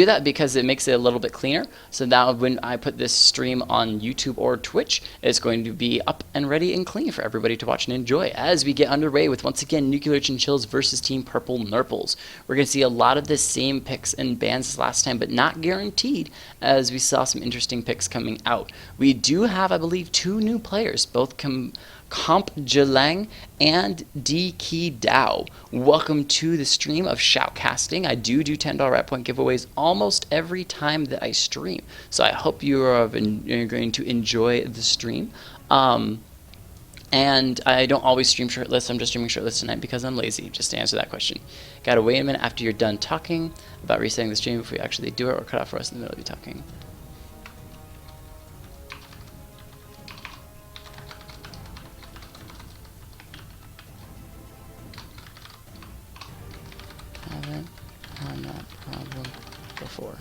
Do that because it makes it a little bit cleaner. So now when I put this stream on YouTube or Twitch, it's going to be up and ready and clean for everybody to watch and enjoy as we get underway with, once again, Nuclear Chinchillaz versus Team PurpleNurples. We're going to see a lot of the same picks and bans as last time, but not guaranteed, as we saw some interesting picks coming out. We do have, I believe, 2 new players, both Chinchillaz and D-Key Dao. Welcome to the stream of shoutcasting. I do $10 rat point giveaways almost every time that I stream, so I hope you're going to enjoy the stream. And I don't always stream shirtless. I'm just streaming shirtless tonight because I'm lazy, just to answer that question. Gotta wait a minute after you're done talking about resetting the stream if we actually do it, or cut off for us in the middle of you talking. Haven't had that problem before.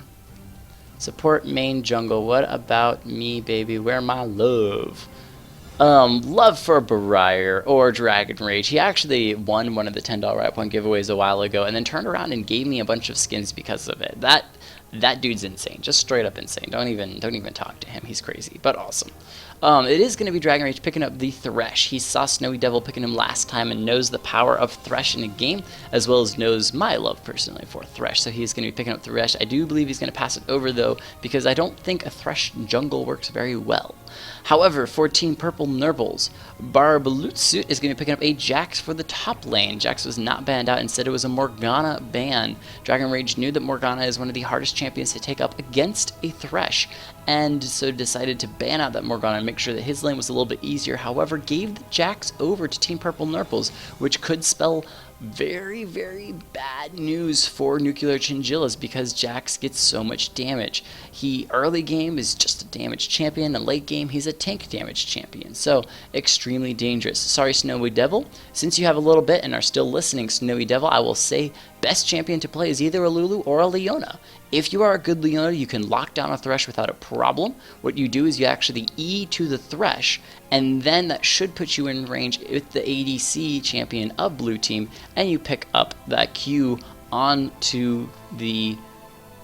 Support main jungle. What about me, baby? Where my love? Love for Barrier or Dragon Rage. He actually won one of the $10 rat point giveaways a while ago, and then turned around and gave me a bunch of skins because of it. That dude's insane, just straight up insane. Don't even talk to him. He's crazy, but awesome. It is going to be Dragon Rage picking up the Thresh. He saw Snowy Devil picking him last time and knows the power of Thresh in a game, as well as knows my love personally for Thresh. So he's going to be picking up Thresh. I do believe he's going to pass it over though, because I don't think a Thresh jungle works very well. However, for Team PurpleNurples, Barbalutsu is going to be picking up a Jax for the top lane. Jax was not banned out. Instead, it was a Morgana ban. Dragon Rage knew that Morgana is one of the hardest champions to take up against a Thresh, and so decided to ban out that Morgana and make sure that his lane was a little bit easier. However, gave the Jax over to Team PurpleNurples, which could spell very, very bad news for Nuclear Chinchillaz because Jax gets so much damage. He early game is just a damage champion, and late game he's a tank damage champion, so extremely dangerous. Sorry, Snowy Devil. Since you have a little bit and are still listening, Snowy Devil, I will say best champion to play is either a Lulu or a Leona. If you are a good Leona, you can lock down a Thresh without a problem. What you do is you actually E to the Thresh, and then that should put you in range with the ADC champion of blue team, and you pick up that Q onto the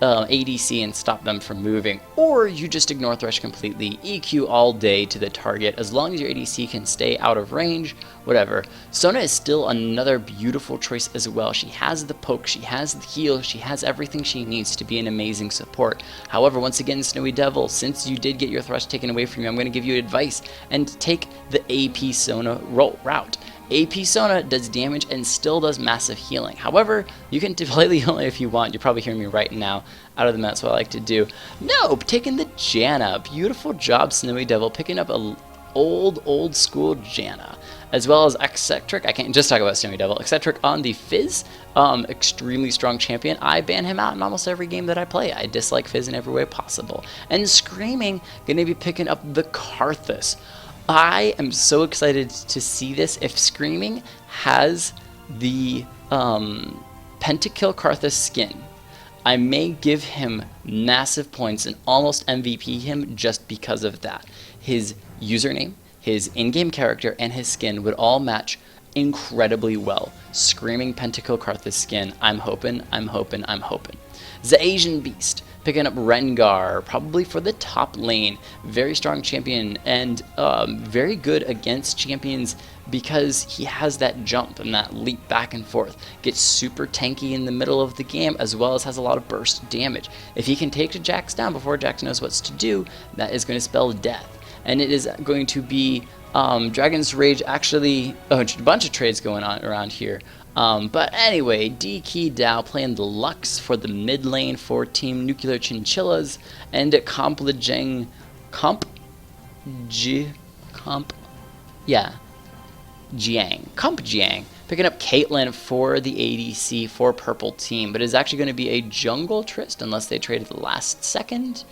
ADC and stop them from moving. Or you just ignore Thresh completely, EQ all day to the target, as long as your ADC can stay out of range, whatever. Sona is still another beautiful choice as well. She has the poke, she has the heal, she has everything she needs to be an amazing support. However, once again, Snowy Devil, since you did get your Thresh taken away from you, I'm going to give you advice and take the AP Sona route. AP Sona does damage and still does massive healing. However, you can play the healing if you want. You're probably hearing me right now out of the mouth, that's what I like to do. No, taking the Janna. Beautiful job, Snowy Devil, picking up a old school Janna. As well as Eccentric. I can't just talk about Snowy Devil. Eccentric on the Fizz. Extremely strong champion. I ban him out in almost every game that I play. I dislike Fizz in every way possible. And Screaming, gonna be picking up the Karthus. I am so excited to see this. If Screaming has the Pentakill Karthus skin, I may give him massive points and almost MVP him just because of that. His username, his in-game character, and his skin would all match incredibly well. Screaming Pentakill Karthus skin, I'm hoping. The Asian Beast, picking up Rengar, probably for the top lane. Very strong champion, and very good against champions because he has that jump and that leap back and forth. Gets super tanky in the middle of the game, as well as has a lot of burst damage. If he can take Jax down before Jax knows what to do, that is going to spell death. And it is going to be Dragon's Rage, actually, a bunch of trades going on around here. But anyway, D-Key Dao playing the Lux for the mid lane for Team Nuclear Chinchillaz, and ComPLJang, ComPLJang, picking up Caitlyn for the ADC for purple team, but it's actually going to be a jungle Trist unless they trade at the last second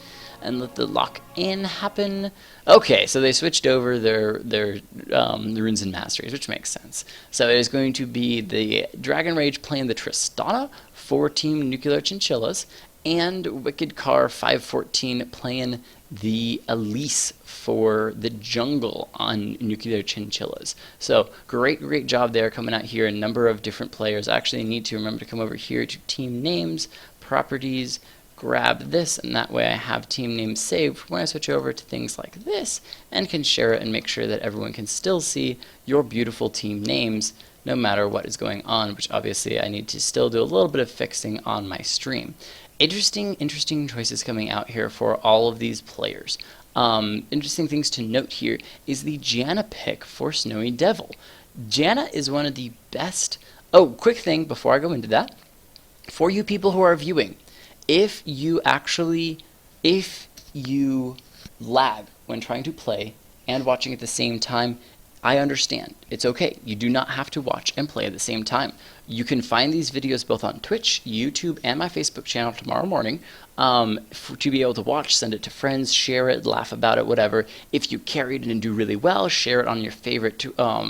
and let the lock-in happen. Okay, so they switched over their runes and masteries, which makes sense. So it is going to be the Dragon Rage playing the Tristana for Team Nuclear Chinchillaz, and Wicked Car 514 playing the Elise for the jungle on Nuclear Chinchillaz. So great job there coming out here. A number of different players. I actually need to remember to come over here to team names, properties, grab this, and that way I have team names saved when I switch over to things like this and can share it and make sure that everyone can still see your beautiful team names no matter what is going on, which obviously I need to still do a little bit of fixing on my stream. Interesting choices coming out here for all of these players. Interesting things to note here is the Janna pick for Snowy Devil. Janna is one of the best... Oh, quick thing before I go into that. For you people who are viewing, if you lag when trying to play and watching at the same time, I understand. It's okay. You do not have to watch and play at the same time. You can find these videos both on Twitch, YouTube, and my Facebook channel tomorrow morning to be able to watch, send it to friends, share it, laugh about it, whatever. If you carried it and do really well, share it on your favorite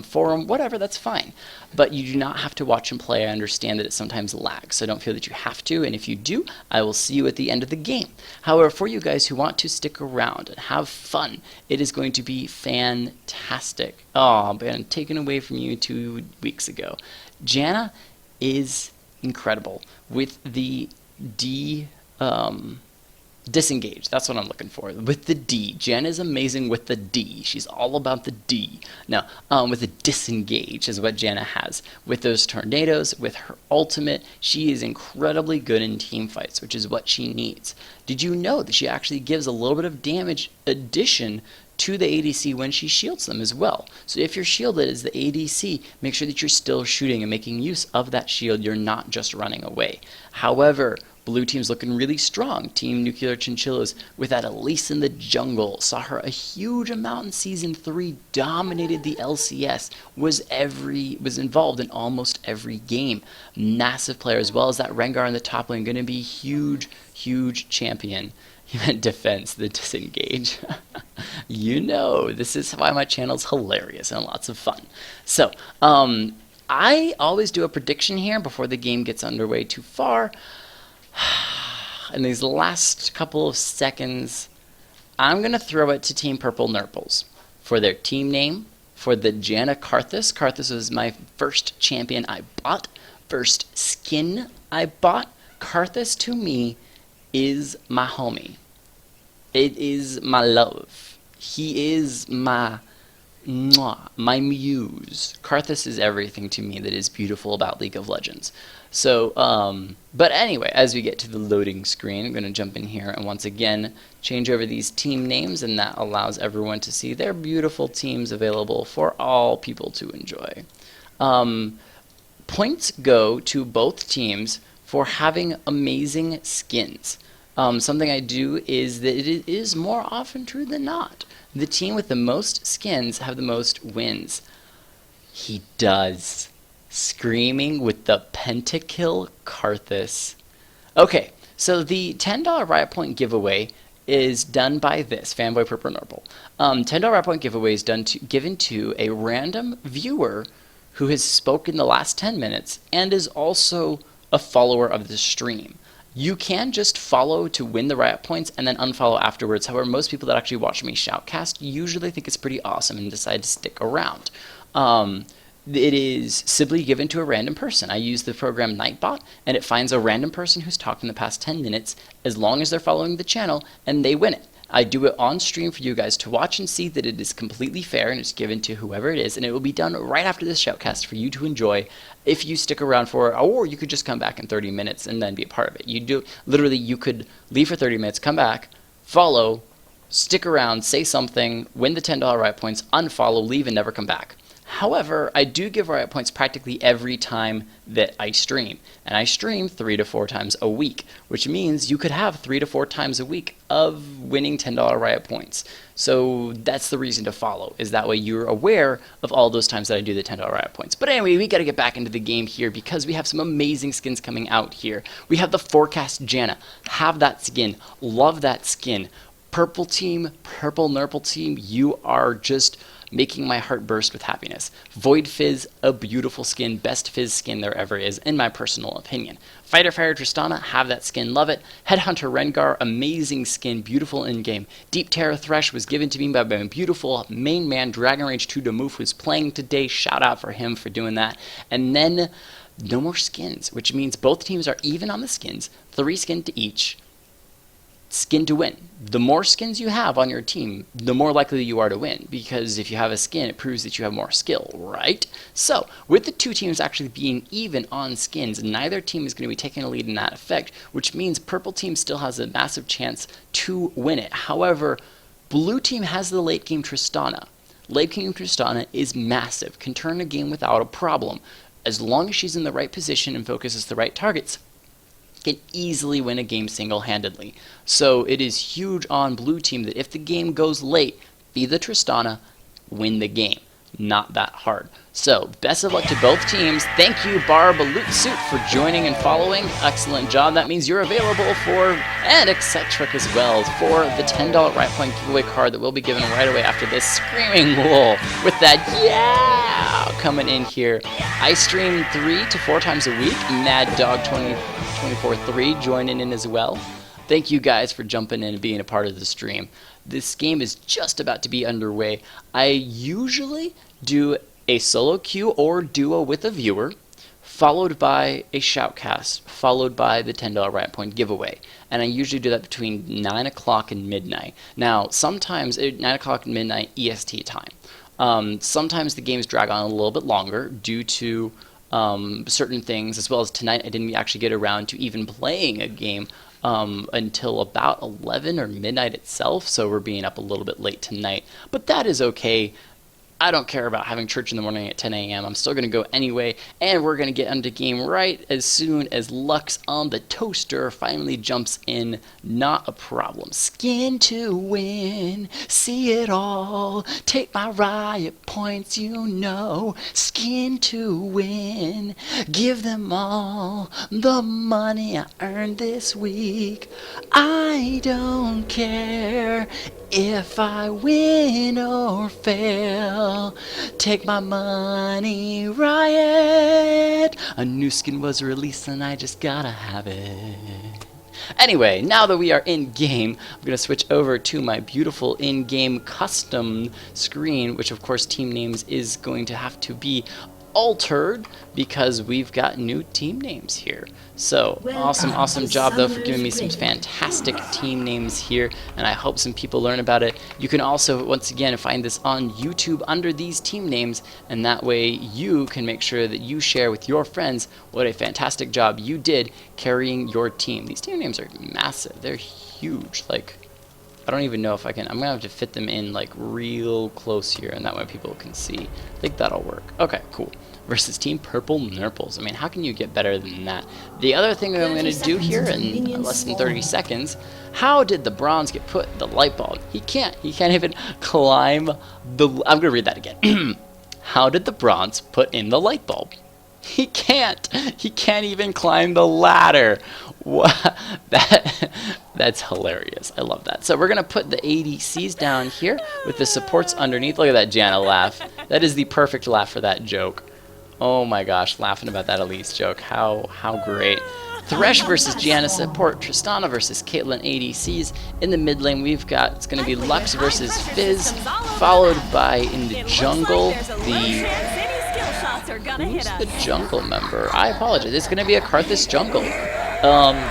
forum, whatever, that's fine. But you do not have to watch and play. I understand that it sometimes lags, so don't feel that you have to, and if you do, I will see you at the end of the game. However, for you guys who want to stick around and have fun, it is going to be fantastic. Oh, man, taken away from you 2 weeks ago. Janna is incredible with the disengage. That's what I'm looking for. With the D. Janna is amazing with the D. She's all about the D. Now, with the disengage is what Janna has. With those tornadoes, with her ultimate, she is incredibly good in team fights, which is what she needs. Did you know that she actually gives a little bit of damage addition to the ADC when she shields them as well? So if you're shielded as the ADC, make sure that you're still shooting and making use of that shield. You're not just running away. However, blue team's looking really strong. Team Nuclear Chinchillaz with that Elise in the jungle. Saw her a huge amount in Season 3, dominated the LCS, was involved in almost every game. Massive player, as well as that Rengar in the top lane, going to be huge champion. You meant defense, the disengage. You know, this is why my channel's hilarious and lots of fun. So, I always do a prediction here before the game gets underway too far. In these last couple of seconds, I'm going to throw it to Team PurpleNurples for their team name, for the Janna Karthus. Karthus was my first champion I bought, first skin I bought. Karthus, to me, is my homie. It is my love. He is my muse. Karthus is everything to me that is beautiful about League of Legends. So, but anyway, as we get to the loading screen, I'm going to jump in here and once again change over these team names, and that allows everyone to see their beautiful teams available for all people to enjoy. Points go to both teams for having amazing skins. Something I do is that it is more often true than not. The team with the most skins have the most wins. He does. Screaming with the pentakill Karthus. Okay, so the $10 Riot Point giveaway is done by this, Fanboy PurpleNurple. $10 Riot Point giveaway is given to a random viewer who has spoken the last 10 minutes and is also a follower of the stream. You can just follow to win the Riot Points and then unfollow afterwards. However, most people that actually watch me shoutcast usually think it's pretty awesome and decide to stick around. It is simply given to a random person. I use the program Nightbot, and it finds a random person who's talked in the past 10 minutes, as long as they're following the channel, and they win it. I do it on stream for you guys to watch and see that it is completely fair, and it's given to whoever it is, and it will be done right after this shoutcast for you to enjoy if you stick around for it, or you could just come back in 30 minutes and then be a part of it. You could leave for 30 minutes, come back, follow, stick around, say something, win the $10 Riot Points, unfollow, leave, and never come back. However, I do give Riot Points practically every time that I stream, and I stream 3 to 4 times a week, which means you could have 3 to 4 times a week of winning $10 Riot Points. So that's the reason to follow, is that way you're aware of all those times that I do the $10 Riot Points. But anyway, we got to get back into the game here because we have some amazing skins coming out here. We have the Forecast Janna. Have that skin. Love that skin. Purple team, PurpleNurple team, you are just making my heart burst with happiness. Void Fizz, a beautiful skin, best Fizz skin there ever is, in my personal opinion. Fighter Fire Tristana, have that skin, love it. Headhunter Rengar, amazing skin, beautiful in-game. Deep Terror Thresh was given to me by my beautiful main man, Dragon Rage 2 Demoof, who's playing today. Shout out for him for doing that. And then, no more skins, which means both teams are even on the skins, 3 skins to each. skin to win. The more skins you have on your team, the more likely you are to win, because if you have a skin, it proves that you have more skill, right? So, with the two teams actually being even on skins, neither team is going to be taking a lead in that effect, which means purple team still has a massive chance to win it. However, blue team has the late game Tristana. Late game Tristana is massive, can turn a game without a problem. As long as she's in the right position and focuses the right targets, can easily win a game single-handedly. So it is huge on blue team that if the game goes late, be the Tristana, win the game. Not that hard. So, best of luck to both teams. Thank you, Barbalutsuit, for joining and following. Excellent job. That means you're available for, and Eccentric as well, for the $10 right point giveaway card that will be given right away after this. Screaming LOL with that, yeah, coming in here. I stream 3 to 4 times a week. Mad Dog 24-3 joining in as well. Thank you guys for jumping in and being a part of the stream. This game is just about to be underway. I usually do a solo queue or duo with a viewer, followed by a shoutcast, followed by the $10 right point giveaway. And I usually do that between 9 o'clock and midnight. Now, sometimes at 9 o'clock and midnight EST time. Sometimes the games drag on a little bit longer due to certain things, as well as tonight I didn't actually get around to even playing a game until about 11 or midnight itself, so we're being up a little bit late tonight. But that is okay. I don't care about having church in the morning at 10 a.m. I'm still going to go anyway, and we're going to get into game right as soon as Lux on the toaster finally jumps in. Not a problem. Skin to win, see it all, take my riot points, you know. Skin to win, give them all the money I earned this week. I don't care if I win or fail, take my money, riot. A new skin was released and I just gotta have it. Anyway, now that we are in game, I'm going to switch over to my beautiful in-game custom screen, which of course team names is going to have to be altered because we've got new team names here. So awesome job though for giving me some fantastic team names here, and I hope some people learn about it. You can also once again find this on YouTube under these team names, and that way you can make sure that you share with your friends what a fantastic job you did carrying your team. These team names are massive. They're huge. Like, I don't even know if I can. I'm gonna have to fit them in like real close here, and that way people can see. I think that'll work. Okay, cool. Versus Team PurpleNurples. I mean, how can you get better than that? The other thing that I'm going to do here in less than 30 seconds, how did the bronze get put in the light bulb? He can't even climb the... I'm going to read that again. How did the bronze put in the light bulb? He can't even climb the ladder. What? That's hilarious. I love that. So we're going to put the ADCs down here with the supports underneath. Look at that Janna laugh. That is the perfect laugh for that joke. Oh my gosh, laughing about that Elise joke. How great. Thresh versus Janna support, Tristana versus Caitlyn ADCs. In the mid lane we've got, it's going to be Lux versus Fizz, followed by in the jungle, who's the jungle member? I apologize. It's going to be a Karthus jungle.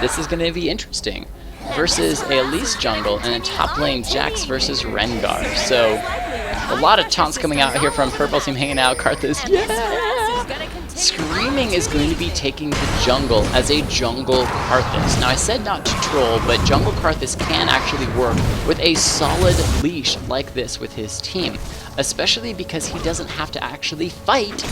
This is going to be interesting. Versus a Elise jungle, and in top lane Jax versus Rengar. So a lot of taunts coming out here from Purple Team hanging out. Karthus, yeah! Screaming is going to be taking the jungle as a jungle Karthus. Now I said not to troll, but jungle Karthus can actually work with a solid leash like this with his team. Especially because he doesn't have to actually fight.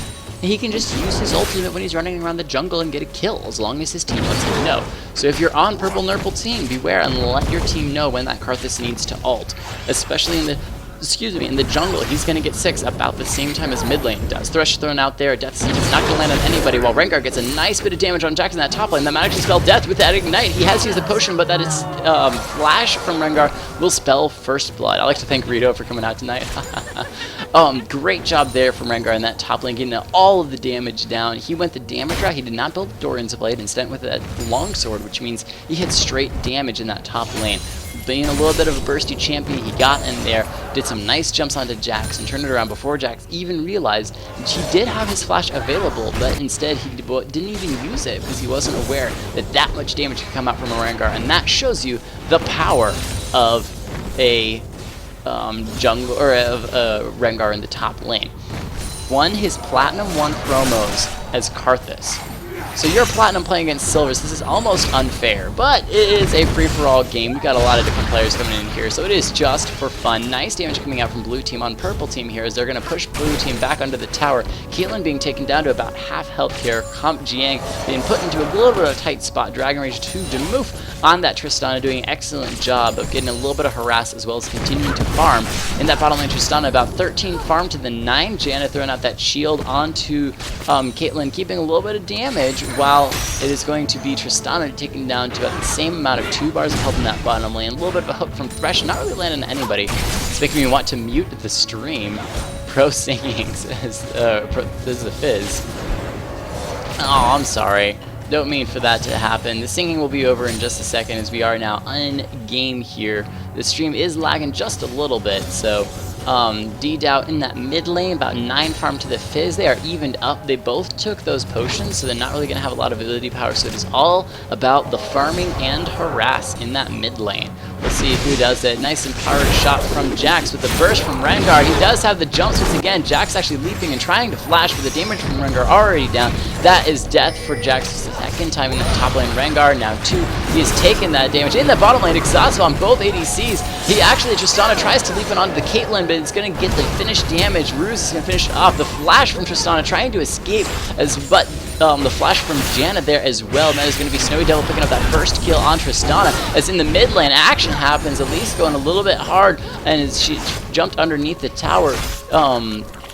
He can just use his ultimate when he's running around the jungle and get a kill, as long as his team lets him know. So if you're on PurpleNurple team, beware and let your team know when that Karthus needs to ult. Especially in the jungle, he's going to get 6 about the same time as mid lane does. Thresh thrown out there, Death Sentence not going to land on anybody, while Rengar gets a nice bit of damage on Jax in that top lane. That might actually spell death with that Ignite. He has used the potion, but that is Flash from Rengar will spell First Blood. I like to thank Rito for coming out tonight. Great job there from Rengar in that top lane, getting all of the damage down. He went the damage route. He did not build Dorian's Blade, instead with that longsword, which means he had straight damage in that top lane. being a little bit of a bursty champion, he got in there, did some nice jumps onto Jax, and turned it around before Jax even realized he did have his flash available, but instead he didn't even use it because he wasn't aware that that much damage could come out from a Rengar, and that shows you the power of a jungle, or of Rengar in the top lane. Won his Platinum 1 promos as Karthus. So you're Platinum playing against Silvers. This is almost unfair, but it is a free-for-all game. We've got a lot of different players coming in here, so it is just for fun. Nice damage coming out from blue team on purple team here as they're going to push blue team back under the tower. Caitlyn being taken down to about half health here. Comp Jiang being put into a little bit of a tight spot. Dragon Rage 2 Demoof on that Tristana, doing an excellent job of getting a little bit of harass as well as continuing to farm. In that bottom lane, Tristana about 13 farm to the 9. Janet throwing out that shield onto Caitlyn, keeping a little bit of damage, while it is going to be Tristana taken down to about the same amount of 2 bars of health in that bottom lane. A little bit of a hook from Thresh, not really landing on anybody. It's making me want to mute the stream. Pro singing says, this is the Fizz. Oh, I'm sorry. Don't mean for that to happen. The singing will be over in just a second as we are now in game here. The stream is lagging just a little bit, so D-Dow in that mid lane, about 9 farm to the Fizz. They are evened up. They both took those potions, so they're not really going to have a lot of ability power, so it is all about the farming and harass in that mid lane. We'll see who does it. Nice and powered shot from Jax with the burst from Rengar. He does have the jump switch again. Jax actually leaping and trying to flash, with the damage from Rengar already down. That is death for Jax the second time in the top lane. Rengar now 2. He has taken that damage. In the bottom lane, exhausted on both ADCs. He actually, Tristana tries to leap it onto the Caitlyn, but it's going to get the finished damage. Ruse is going to finish it off. The flash from Tristana trying to escape, but the flash from Janet there as well. And that is going to be Snowy Devil picking up that first kill on Tristana. As in the mid lane, action happens. Elise going a little bit hard, and she jumped underneath the tower,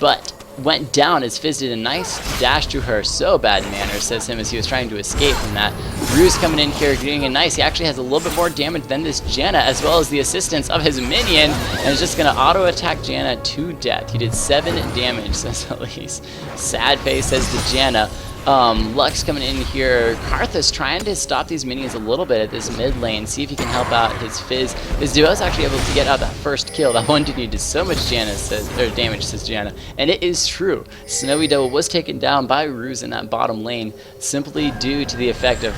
but went down as Fizz did a nice dash to her. So bad manners, says him as he was trying to escape from that. Ruse coming in here doing a nice. He actually has a little bit more damage than this Janna, as well as the assistance of his minion, and is just going to auto attack Janna to death. He did 7 damage, says Elise. Sad face, says the Janna. Lux coming in here. Karthus trying to stop these minions a little bit at this mid lane, see if he can help out his Fizz. His duo is actually able to get out that first kill. That one dude did so much damage, says Janna. And it is true. Snowy Devil was taken down by Ruse in that bottom lane, simply due to the effect of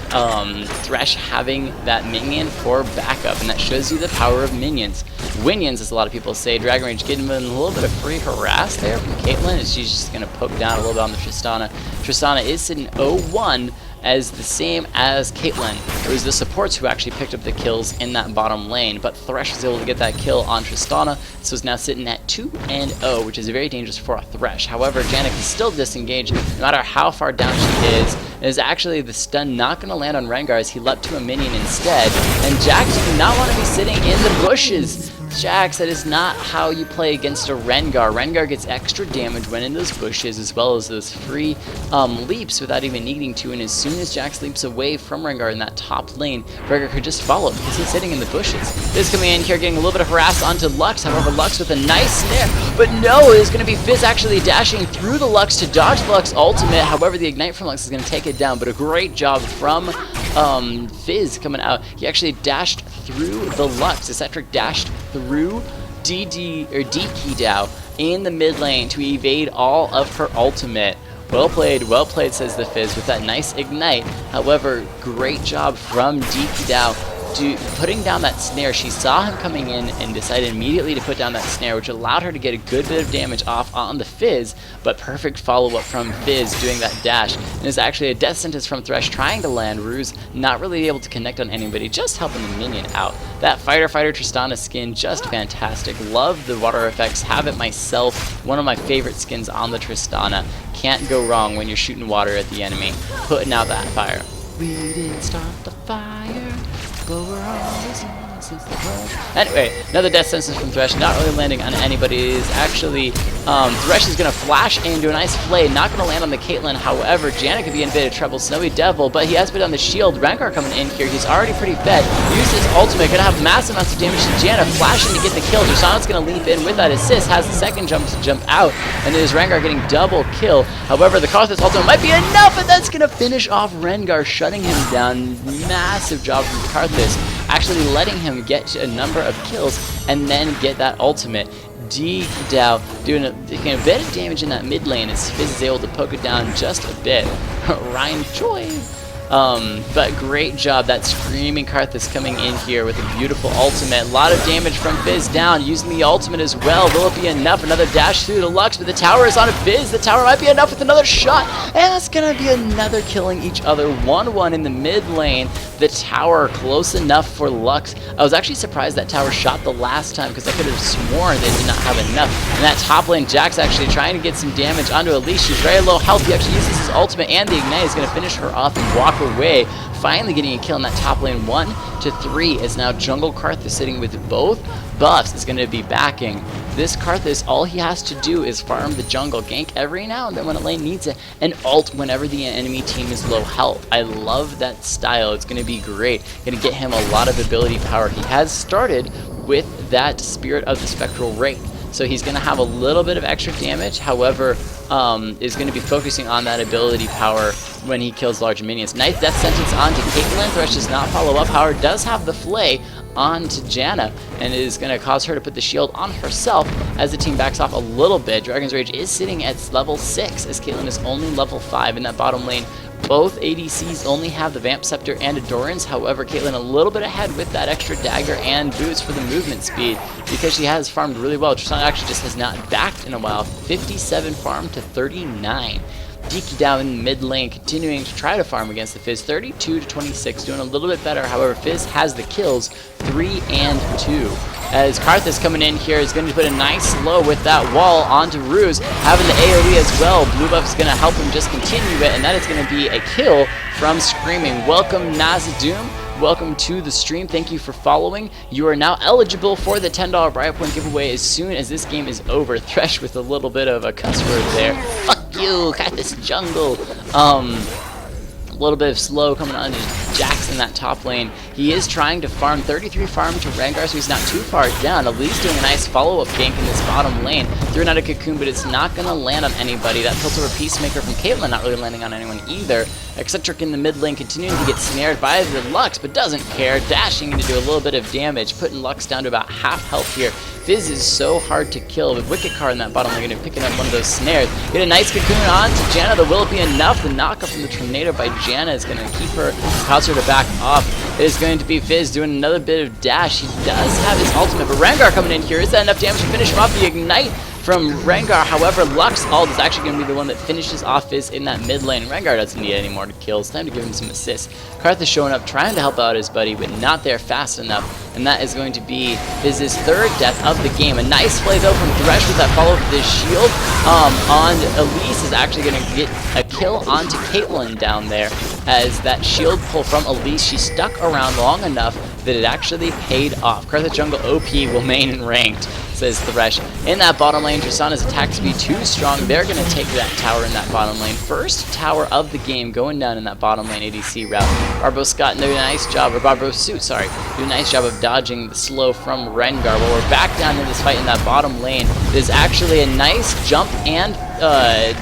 Thresh having that minion for backup. And that shows you the power of minions. Winions, as a lot of people say. Dragon Rage getting him a little bit of free harass there from Caitlyn, as she's just going to poke down a little bit on the Tristana. Tristana is sitting 0-1 as the same as Caitlyn. It was the supports who actually picked up the kills in that bottom lane, but Thresh was able to get that kill on Tristana, so is now sitting at 2-0, which is very dangerous for a Thresh. However, Janet can still disengage no matter how far down she is. It is actually the stun not going to land on Rengar as he leapt to a minion instead, and Jax do not want to be sitting in the bushes. Jax, that is not how you play against a Rengar. Rengar gets extra damage when in those bushes, as well as those free leaps without even needing to, and as soon as Jax leaps away from Rengar in that top lane, Rengar could just follow because he's sitting in the bushes. This coming in here, getting a little bit of harass onto Lux. However, Lux with a nice snare, but no, it is going to be Fizz actually dashing through the Lux to dodge Lux ultimate. However, the Ignite from Lux is going to take it down, but a great job from Fizz coming out. He actually dashed through the Lux. Eccentric dashed through D-Key in the mid lane to evade all of her ultimate. Well played, says the Fizz with that nice Ignite. However, great job from D-Key putting down that snare. She saw him coming in and decided immediately to put down that snare, which allowed her to get a good bit of damage off on the Fizz, but perfect follow-up from Fizz doing that dash. And it's actually a death sentence from Thresh trying to land. Ruse not really able to connect on anybody, just helping the minion out. That Fighter Tristana skin, just fantastic. Love the water effects, have it myself. One of my favorite skins on the Tristana. Can't go wrong when you're shooting water at the enemy, putting out that fire. We didn't start the fire, but we're always on since the world. Anyway, another death sentence from Thresh, not really landing on anybody. It is actually, Thresh is going to flash into a nice flay, not going to land on the Caitlyn. However, Janet could be in a bit of trouble. Snowy Devil, but he has put on the shield. Rengar coming in here, he's already pretty fed. Used his ultimate, going to have massive amounts of damage to Janet, flashing to get the kill. Tristana's going to leap in with that assist, has the second jump to jump out, and there's Rengar getting double kill. However, the Karthus ultimate might be enough, and that's going to finish off Rengar, shutting him down. Massive job from Karthus Karthus, actually letting him get a number of kills and then get that ultimate. Dow doing a bit of damage in that mid lane as Fizz is able to poke it down just a bit. Ryan Joy. But great job, that Screaming Karthus coming in here with a beautiful ultimate. A lot of damage from Fizz down, using the ultimate as well. Will it be enough? Another dash through to Lux, but the tower is on a Fizz. The tower might be enough with another shot, and that's going to be another killing each other. 1-1 in the mid lane. The tower close enough for Lux. I was actually surprised that tower shot the last time because I could have sworn they did not have enough. And that top lane, Jack's actually trying to get some damage onto Elise. She's very low health. He actually uses his ultimate and the ignite is going to finish her off and walk away. Finally getting a kill in that top lane. 1-3 is now Jungle Karthus sitting with both buffs is going to be backing. This Karthus, all he has to do is farm the jungle, gank every now and then when a lane needs it, and ult whenever the enemy team is low health. I love that style. It's going to be great. Going to get him a lot of ability power. He has started with that Spirit of the Spectral Wraith, so he's going to have a little bit of extra damage. However, is going to be focusing on that ability power when he kills large minions. Nice death sentence onto Caitlyn. Thresh does not follow up. However, does have the flay onto Janna, and it is going to cause her to put the shield on herself as the team backs off a little bit. Dragon's Rage is sitting at level 6 as Caitlyn is only level 5 in that bottom lane. Both ADCs only have the Vamp Scepter and Endurance. However, Caitlyn a little bit ahead with that extra dagger and boots for the movement speed because she has farmed really well. Tristana actually just has not backed in a while. 57 farm to 39. Deaky down in mid lane, continuing to try to farm against the Fizz. 32-26, doing a little bit better. However, Fizz has the kills, 3 and 2. As Karthus coming in here is going to put a nice slow with that wall onto Ruse, having the AoE as well. Blue buff is going to help him just continue it, and that is going to be a kill from Screaming. Welcome, Nazadoom. Welcome to the stream. Thank you for following. You are now eligible for the $10 Riot Point giveaway as soon as this game is over. Thresh with a little bit of a cuss word there. Fuck you, Karthus jungle. A little bit of slow coming on to Jax in that top lane. He is trying to farm 33 farm to Rengar, so he's not too far down. Elise doing a nice follow-up gank in this bottom lane. Threw out a cocoon, but it's not going to land on anybody. That Piltover Peacemaker from Caitlyn not really landing on anyone either. Eccentric in the mid lane continuing to get snared by the Lux, but doesn't care. Dashing in to do a little bit of damage, putting Lux down to about half health here. Fizz is so hard to kill. With Wicked Card in that bottom lane, going to picking up one of those snares. Get a nice cocoon on to Janna. The will it be enough? The knockup from the tornado by Janna is going to keep her, cause her to back off. It is going to be Fizz doing another bit of dash. He does have his ultimate, but Rengar coming in here. Is that enough damage to finish him off? The ignite from Rengar. However, Lux ult is actually going to be the one that finishes off Fizz in that mid lane. Rengar doesn't need any more to kill. It's time to give him some assists. Karthus showing up, trying to help out his buddy, but not there fast enough. And that is going to be Fizz's third death of the game. A nice play though from Thresh with that follow with this shield on Elise is actually going to get a kill onto Caitlyn down there. As that shield pull from Elise, she stuck around long enough that it actually paid off. Karthus jungle OP will main and ranked, says Thresh. In that bottom lane, Tristana's attack speed too strong. They're going to take that tower in that bottom lane. First tower of the game going down in that bottom lane ADC route. Barbo Scott doing a nice job, or Barbo Suit, sorry, doing a nice job of dodging the slow from Rengar. While we're back down in this fight in that bottom lane, there's actually a nice jump and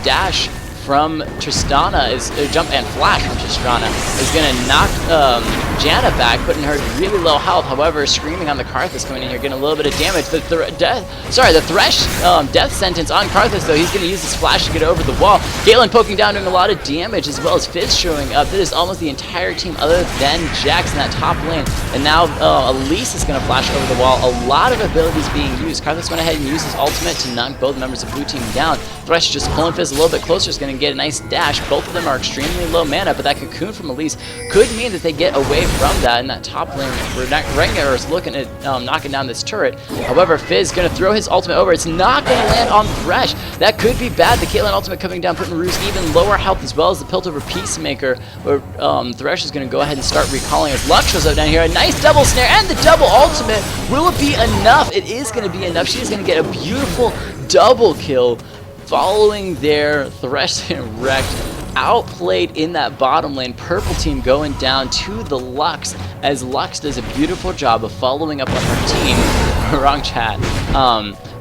dash from Tristana, jump and flash from Tristana is going to knock Janna back, putting her really low health. However, Screaming on the Karthus coming in here, getting a little bit of damage. The Thresh death sentence on Karthus, though. He's going to use his flash to get over the wall. Galen poking down, doing a lot of damage, as well as Fizz showing up. That is almost the entire team other than Jax in that top lane. And now Elise is going to flash over the wall. A lot of abilities being used. Karthus went ahead and used his ultimate to knock both members of blue team down. Thresh just pulling Fizz a little bit closer, is going to get a nice dash. Both of them are extremely low mana, but that cocoon from Elise could mean that they get away from that in that top lane. Rengar is looking at knocking down this turret. However, Fizz going to throw his ultimate over. It's not going to land on Thresh. That could be bad. The Caitlyn ultimate coming down, putting Ruse even lower health, as well as the Piltover Peacemaker, where Thresh is going to go ahead and start recalling as Lux shows up down here. A nice double snare and the double ultimate. Will it be enough? It is going to be enough. She's going to get a beautiful double kill. Following their Thresh and wrecked, outplayed in that bottom lane. Purple team going down to the Lux, as Lux does a beautiful job of following up on her team. Wrong chat.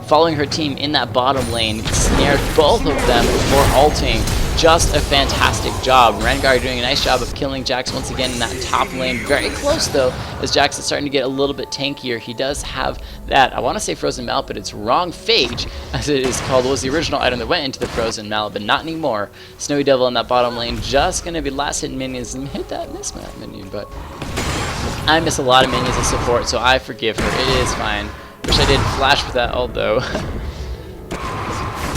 Following her team in that bottom lane, snared both of them before ulting just a fantastic job. Rengar doing a nice job of killing Jax once again in that top lane. Very close though, as Jax is starting to get a little bit tankier. He does have that, I want to say Frozen Mallet, but it's wrong. Phage, as it is called, was the original item that went into the Frozen Mallet, but not anymore. Snowy Devil in that bottom lane, just going to be last hitting minions and hit that miss minion, but I miss a lot of minions as support, so I forgive her. It is fine. Wish I did flash with that ult though.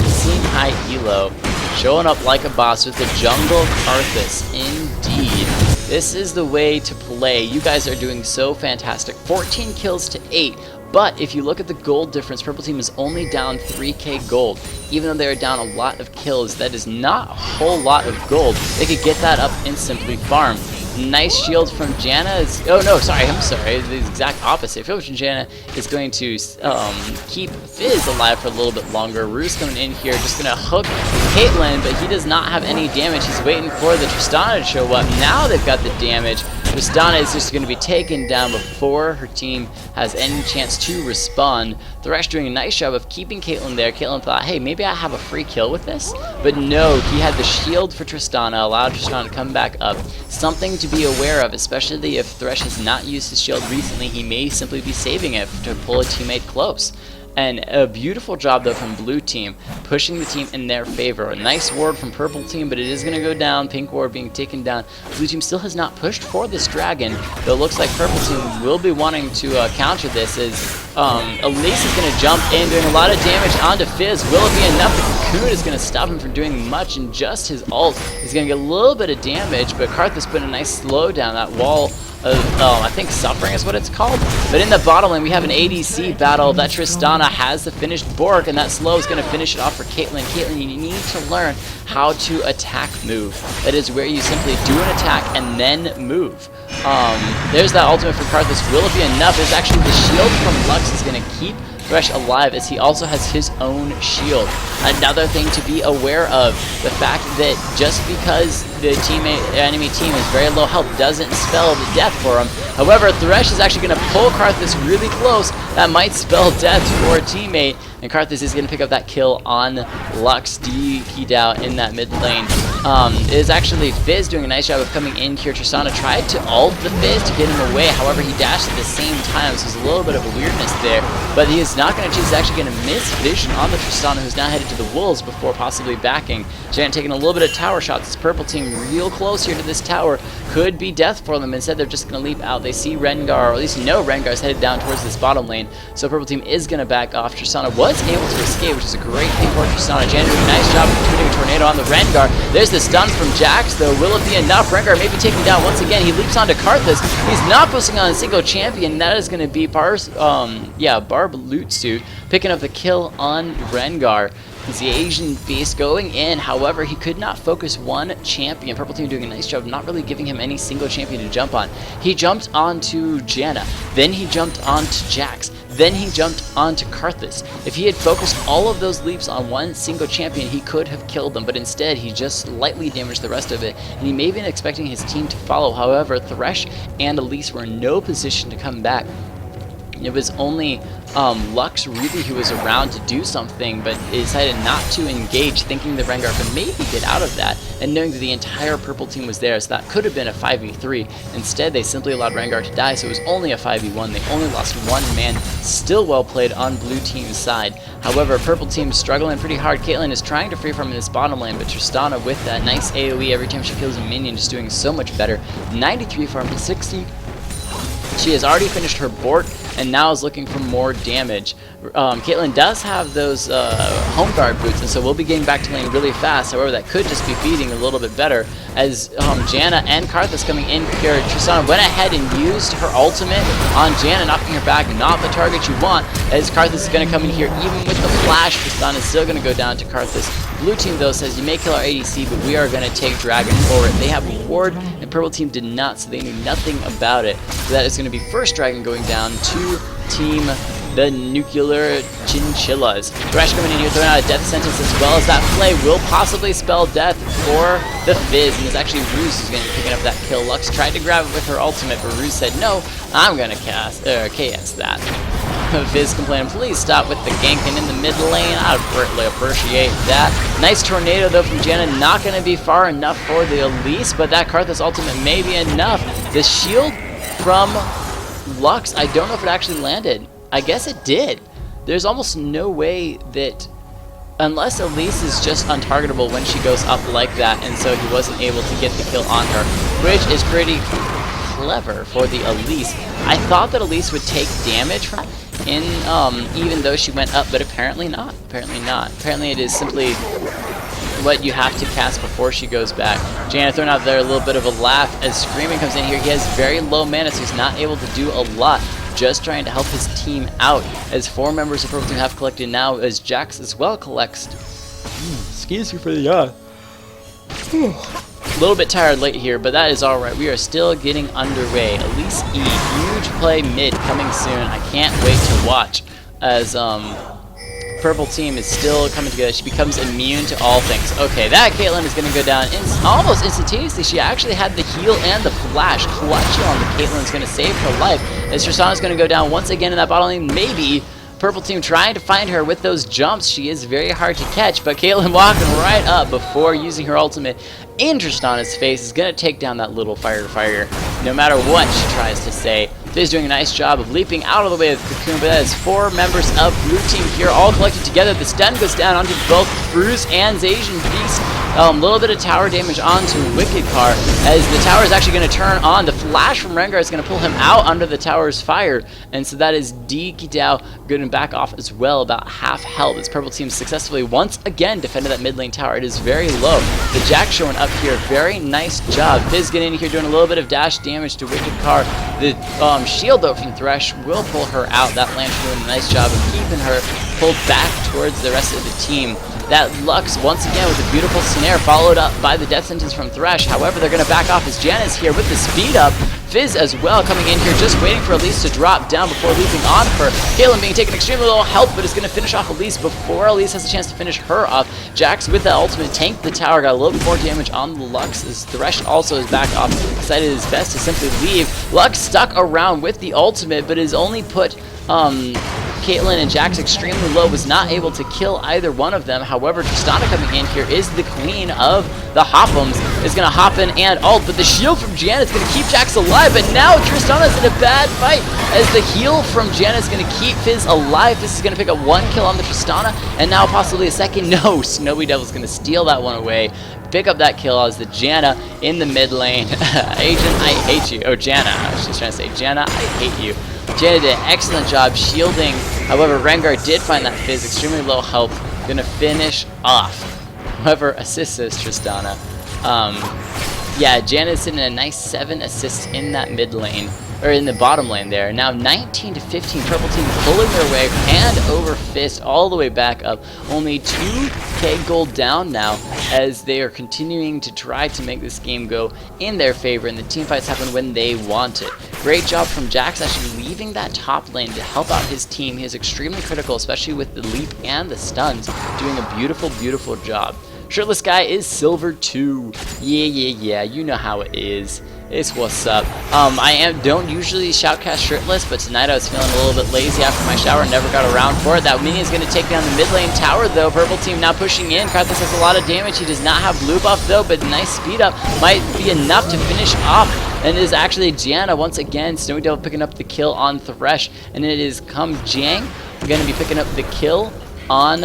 Seeing high elo, showing up like a boss with the jungle Karthus. Indeed, this is the way to play. You guys are doing so fantastic. 14 kills to 8. But if you look at the gold difference, Purple Team is only down 3k gold. Even though they are down a lot of kills, that is not a whole lot of gold. They could get that up and simply farm. Nice shield from Janna. Oh no, sorry, I'm sorry. The exact opposite. Field from Janna is going to keep Fizz alive for a little bit longer. Rue's coming in here, just going to hook Caitlyn, but he does not have any damage. He's waiting for the Tristana to show up. Now they've got the damage. Tristana is just going to be taken down before her team has any chance to respond. Thresh doing a nice job of keeping Caitlyn there. Caitlyn thought, hey, maybe I have a free kill with this. But no, he had the shield for Tristana, allowed Tristana to come back up. Something to be aware of, especially if Thresh has not used his shield recently. He may simply be saving it to pull a teammate close. And a beautiful job, though, from Blue Team, pushing the team in their favor. A nice ward from Purple Team, but it is going to go down. Pink ward being taken down. Blue Team still has not pushed for this dragon, though it looks like Purple Team will be wanting to counter this, as Elise is going to jump in, doing a lot of damage onto Fizz. Will it be enough? The Cocoon is going to stop him from doing much, and just his ult is going to get a little bit of damage, but Karthus put a nice slowdown. That wall of, I think Suffering is what it's called. But in the bottom lane, we have an ADC battle. That Tristana has the finished Bork, and that slow is going to finish it off for Caitlyn. Caitlyn, you need to learn how to attack move. That is where you simply do an attack and then move. There's that ultimate for Karthus. Will it be enough? It's actually the shield from Lux is going to keep Thresh alive, as he also has his own shield. Another thing to be aware of, the fact that just because the enemy team is very low health doesn't spell the death for him. However, Thresh is actually going to pull Karthus really close. That might spell death for a teammate, and Karthus is going to pick up that kill on Lux. DP'd out in that mid lane. It is actually Fizz doing a nice job of coming in here. Tristana tried to ult the Fizz to get him away. However, he dashed at the same time, so there's a little bit of a weirdness there. But he is not going to choose. He's actually going to miss vision on the Tristana, who's now headed to the Wolves before possibly backing. Jan taking a little bit of tower shots. This Purple Team real close here to this tower. Could be death for them. Instead, they're just going to leap out. They see Rengar, or at least know Rengar's headed down towards this bottom lane. So Purple Team is going to back off. Tristana was able to escape, which is a great thing for Tristana. Jan doing a nice job of putting a tornado on the Rengar. There's the stun from Jax, though. Will it be enough? Rengar may be taken down once again. He leaps onto Karthus. He's not posting on a single champion. That is going to be Barb Loot Suit picking up the kill on Rengar. It's the Asian beast going in. However, he could not focus one champion. Purple Team doing a nice job of not really giving him any single champion to jump on. He jumped onto Janna, then he jumped onto Jax, then he jumped onto Karthus. If he had focused all of those leaps on one single champion, he could have killed them, but instead he just slightly damaged the rest of it, and he may have been expecting his team to follow. However, Thresh and Elise were in no position to come back. It was only Lux really who was around to do something, but decided not to engage, thinking the Rengar could maybe get out of that, and knowing that the entire Purple Team was there, so that could have been a 5v3. Instead, they simply allowed Rengar to die, so it was only a 5v1. They only lost one man. Still well played on Blue Team's side. However, Purple Team struggling pretty hard. Caitlyn is trying to free from this bottom lane, but Tristana with that nice AoE every time she kills a minion, just doing so much better. 93 farm to 60. She has already finished her Bork, and now is looking for more damage. Caitlyn does have those home guard boots, and so we'll be getting back to lane really fast. However, that could just be feeding a little bit better, as Janna and Karthus coming in here. Tristana went ahead and used her ultimate on Janna, knocking her back. Not the target you want, as Karthus is going to come in here. Even with the flash, Tristana is still going to go down to Karthus. Blue Team, though, says you may kill our ADC, but we are going to take Dragon forward. They have a ward, and Purple Team did not, so they knew nothing about it. So that is going to be first Dragon going down to Team the Nuclear Chinchillaz. Thresh coming in here, throwing out a death sentence, as well as that play will possibly spell death for the Fizz. And it's actually Ruse who's going to be picking up that kill. Lux tried to grab it with her ultimate, but Ruse said, no, I'm going to KS that. Fizz complaining, please stop with the ganking in the mid lane. I'd greatly appreciate that. Nice tornado though from Janna, not going to be far enough for the Elise, but that Karthus ultimate may be enough. The shield from Lux, I don't know if it actually landed. I guess it did. There's almost no way that, unless Elise is just untargetable when she goes up like that, and so he wasn't able to get the kill on her, which is pretty clever for the Elise. I thought that Elise would take damage from in even though she went up, but apparently not. Apparently not. Apparently it is simply what you have to cast before she goes back. Janna throwing out there a little bit of a laugh as Screaming comes in here. He has very low mana, so he's not able to do a lot. Just trying to help his team out, as 4 members of Purple Team have collected now, as Jax as well collects. Excuse me for the yawn. A little bit tired late here, but that is alright. We are still getting underway. Elise E, huge play mid coming soon. I can't wait to watch as Purple Team is still coming together. She becomes immune to all things. Okay, that Caitlyn is going to go down almost instantaneously. She actually had the heal and the flash. Clutch on the Caitlyn is going to save her life, as Tristana is going to go down once again in that bottom lane. Maybe Purple Team trying to find her with those jumps. She is very hard to catch, but Caitlyn walking right up before using her ultimate in Tristana's face is going to take down that little fire no matter what she tries to say. Fizz doing a nice job of leaping out of the way of the cocoon, but that is 4 members of Blue Team here all collected together. The stun goes down onto both Bruce and Asian Beast. A little bit of tower damage onto Wicked Car, as the tower is actually going to turn on. The flash from Rengar is going to pull him out under the tower's fire, and so that is Dao going to back off as well, about half health, as Purple Team successfully once again defended that mid lane tower. It is very low. The Jack showing up here, very nice job. Fizz getting in here doing a little bit of dash damage to Wicked Car. The shield though from Thresh will pull her out. That Lance doing a nice job of keeping her pulled back towards the rest of the team. That Lux once again with a beautiful snare, followed up by the death sentence from Thresh. However, they're going to back off as Janna's here with the speed up. Fizz as well coming in here, just waiting for Elise to drop down before leaping on her. Caitlyn being taken extremely low health, but is going to finish off Elise before Elise has a chance to finish her off. Jax with the ultimate tanked the tower, got a little bit more damage on the Lux, as Thresh also is back off, decided his best to simply leave. Lux stuck around with the ultimate, but is only put Caitlyn and Jax extremely low, was not able to kill either one of them. However, Tristana coming in here is the queen of the Hop'ems, is going to hop in and ult, but the shield from Janna is going to keep Jax alive, but now Tristana's in a bad fight, as the heal from Janna is going to keep Fizz alive. This is going to pick up 1 kill on the Tristana, and now possibly a second. No, Snowy Devil's going to steal that one away, pick up that kill as the Janna in the mid lane. Agent, I hate you. Oh, Janna. I was just trying to say, Janna, I hate you. Janna did an excellent job shielding. However, Rengar did find that Fizz extremely low health. Gonna finish off. However, assists Tristana. Yeah, Janna is sitting in a nice 7 assists in that mid lane, or in the bottom lane there. Now 19 to 15, Purple Team pulling their way hand over fist all the way back up. Only 2k gold down now, as they are continuing to try to make this game go in their favor, and the team fights happen when they want it. Great job from Jax actually leaving that top lane to help out his team. He is extremely critical, especially with the leap and the stuns, doing a beautiful, beautiful job. Shirtless Guy is silver 2. Yeah, you know how it is. It's what's up. I don't usually shoutcast shirtless, but tonight I was feeling a little bit lazy after my shower and never got around for it. That minion is going to take down the mid lane tower though. Purple Team now pushing in. Karthus has a lot of damage. He does not have blue buff though, but nice speed up might be enough to finish off. And it is actually Janna once again. Snowy Devil picking up the kill on Thresh, and it is Jang going to be picking up the kill on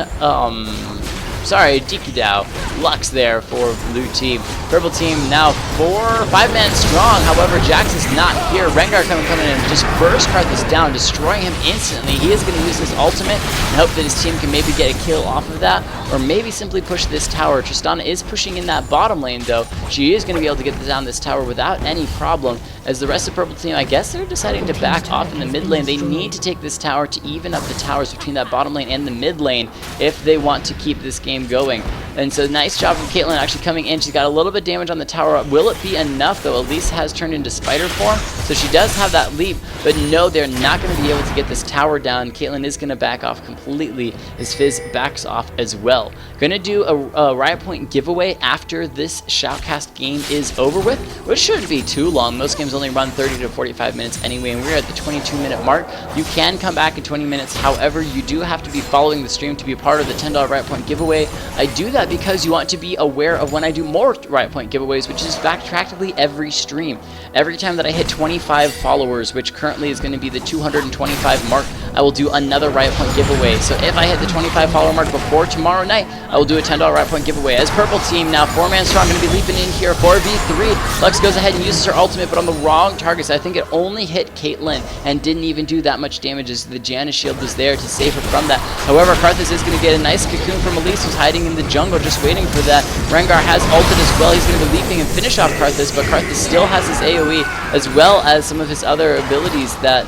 Dao. Lux there for Blue Team. Purple Team now 5-man strong. However, Jax is not here. Rengar coming in and just burst Karthus down, destroying him instantly. He is going to use his ultimate and hope that his team can maybe get a kill off of that, or maybe simply push this tower. Tristana is pushing in that bottom lane though. She is going to be able to get down this tower without any problem, as the rest of Purple Team, I guess they're deciding to back off in the mid lane. They need to take this tower to even up the towers between that bottom lane and the mid lane if they want to keep this game game going. And so nice job from Kelton actually coming in. She's got a little bit of damage on the tower. Will it be enough, though? Elise has turned into spider form, so she does have that leap. But no, they're not going to be able to get this tower down. Kelton is going to back off completely as Fizz backs off as well. Going to do a Riot Point giveaway after this shoutcast game is over with, which shouldn't be too long. Most games only run 30 to 45 minutes anyway, and we're at the 22-minute mark. You can come back in 20 minutes. However, you do have to be following the stream to be a part of the $10 Riot Point giveaway. I do that because you want to be aware of when I do more Riot Point giveaways, which is practically every stream. Every time that I hit 25 followers, which currently is going to be the 225 mark, I will do another Riot Point giveaway. So if I hit the 25 follower mark before tomorrow night, I will do a $10 Riot Point giveaway. As purple team now 4-man strong, going to be leaping in here. 4v3. Lux goes ahead and uses her ultimate, but on the wrong targets. I think it only hit Kelton and didn't even do that much damage as the Janna shield was there to save her from that. However, Karthus is going to get a nice cocoon from Elise, who's hiding in the jungle just waiting for that. Rengar has ulted as well. He's going to be leaping and finish off Karthus, but Karthus still has his AoE as well as some of his other abilities, that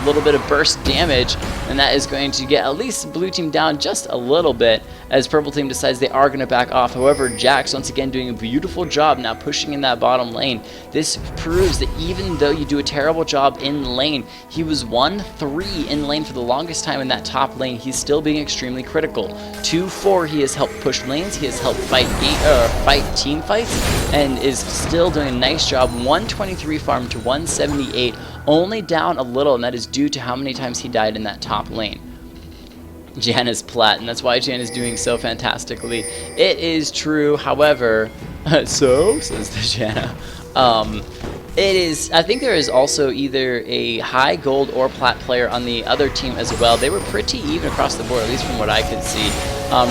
little bit of burst damage, and that is going to get at least blue team down just a little bit as purple team decides they are going to back off. However, Jax once again doing a beautiful job now pushing in that bottom lane. This proves that even though you do a terrible job in lane, he was 1-3 in lane for the longest time in that top lane. He's still being extremely critical. 2-4, he has helped push lanes, he has helped fight team fights, and is still doing a nice job. 123 farm to 178, only down a little, and that is due to how many times he died in that top lane. Janna's plat, and that's why Janna's doing so fantastically. It is true, however, so, says the Janna, it is, I think there is also either a high gold or plat player on the other team as well. They were pretty even across the board, at least from what I could see.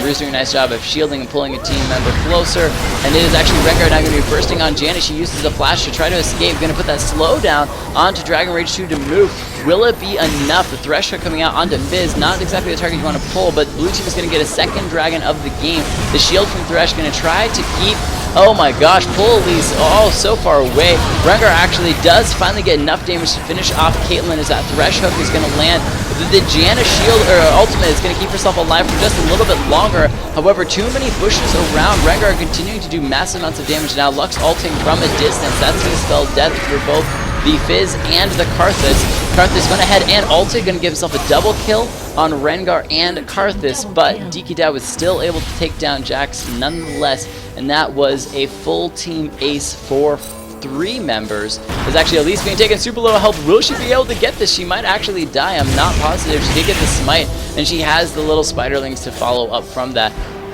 Rue's doing a nice job of shielding and pulling a team member closer, and it is actually Rengar now going to be bursting on Janna. She uses a flash to try to escape, going to put that slowdown onto Dragon Rage 2 to move. Will it be enough? The Thresh coming out onto Fizz, not exactly the target you want to pull, but blue team is going to get a second dragon of the game. The shield from Thresh going to try to keep, oh my gosh, pull Elise, oh, so far away. Rengar actually does finally get enough damage to finish off Kelton as that Thresh hook is going to land. The Janna shield, or ultimate, is going to keep herself alive for just a little bit longer. However, too many bushes around. Rengar continuing to do massive amounts of damage now. Lux ulting from a distance. That's going to spell death for both the Fizz and the Karthus. Karthus went ahead and ulted, going to give himself a double kill on Rengar and Karthus, but DK was still able to take down Jax nonetheless, and that was a full team ace for 3 members. There's actually Elise being taken super low health. Will she be able to get this? She might actually die. I'm not positive. She did get the smite, and she has the little spiderlings to follow up from that.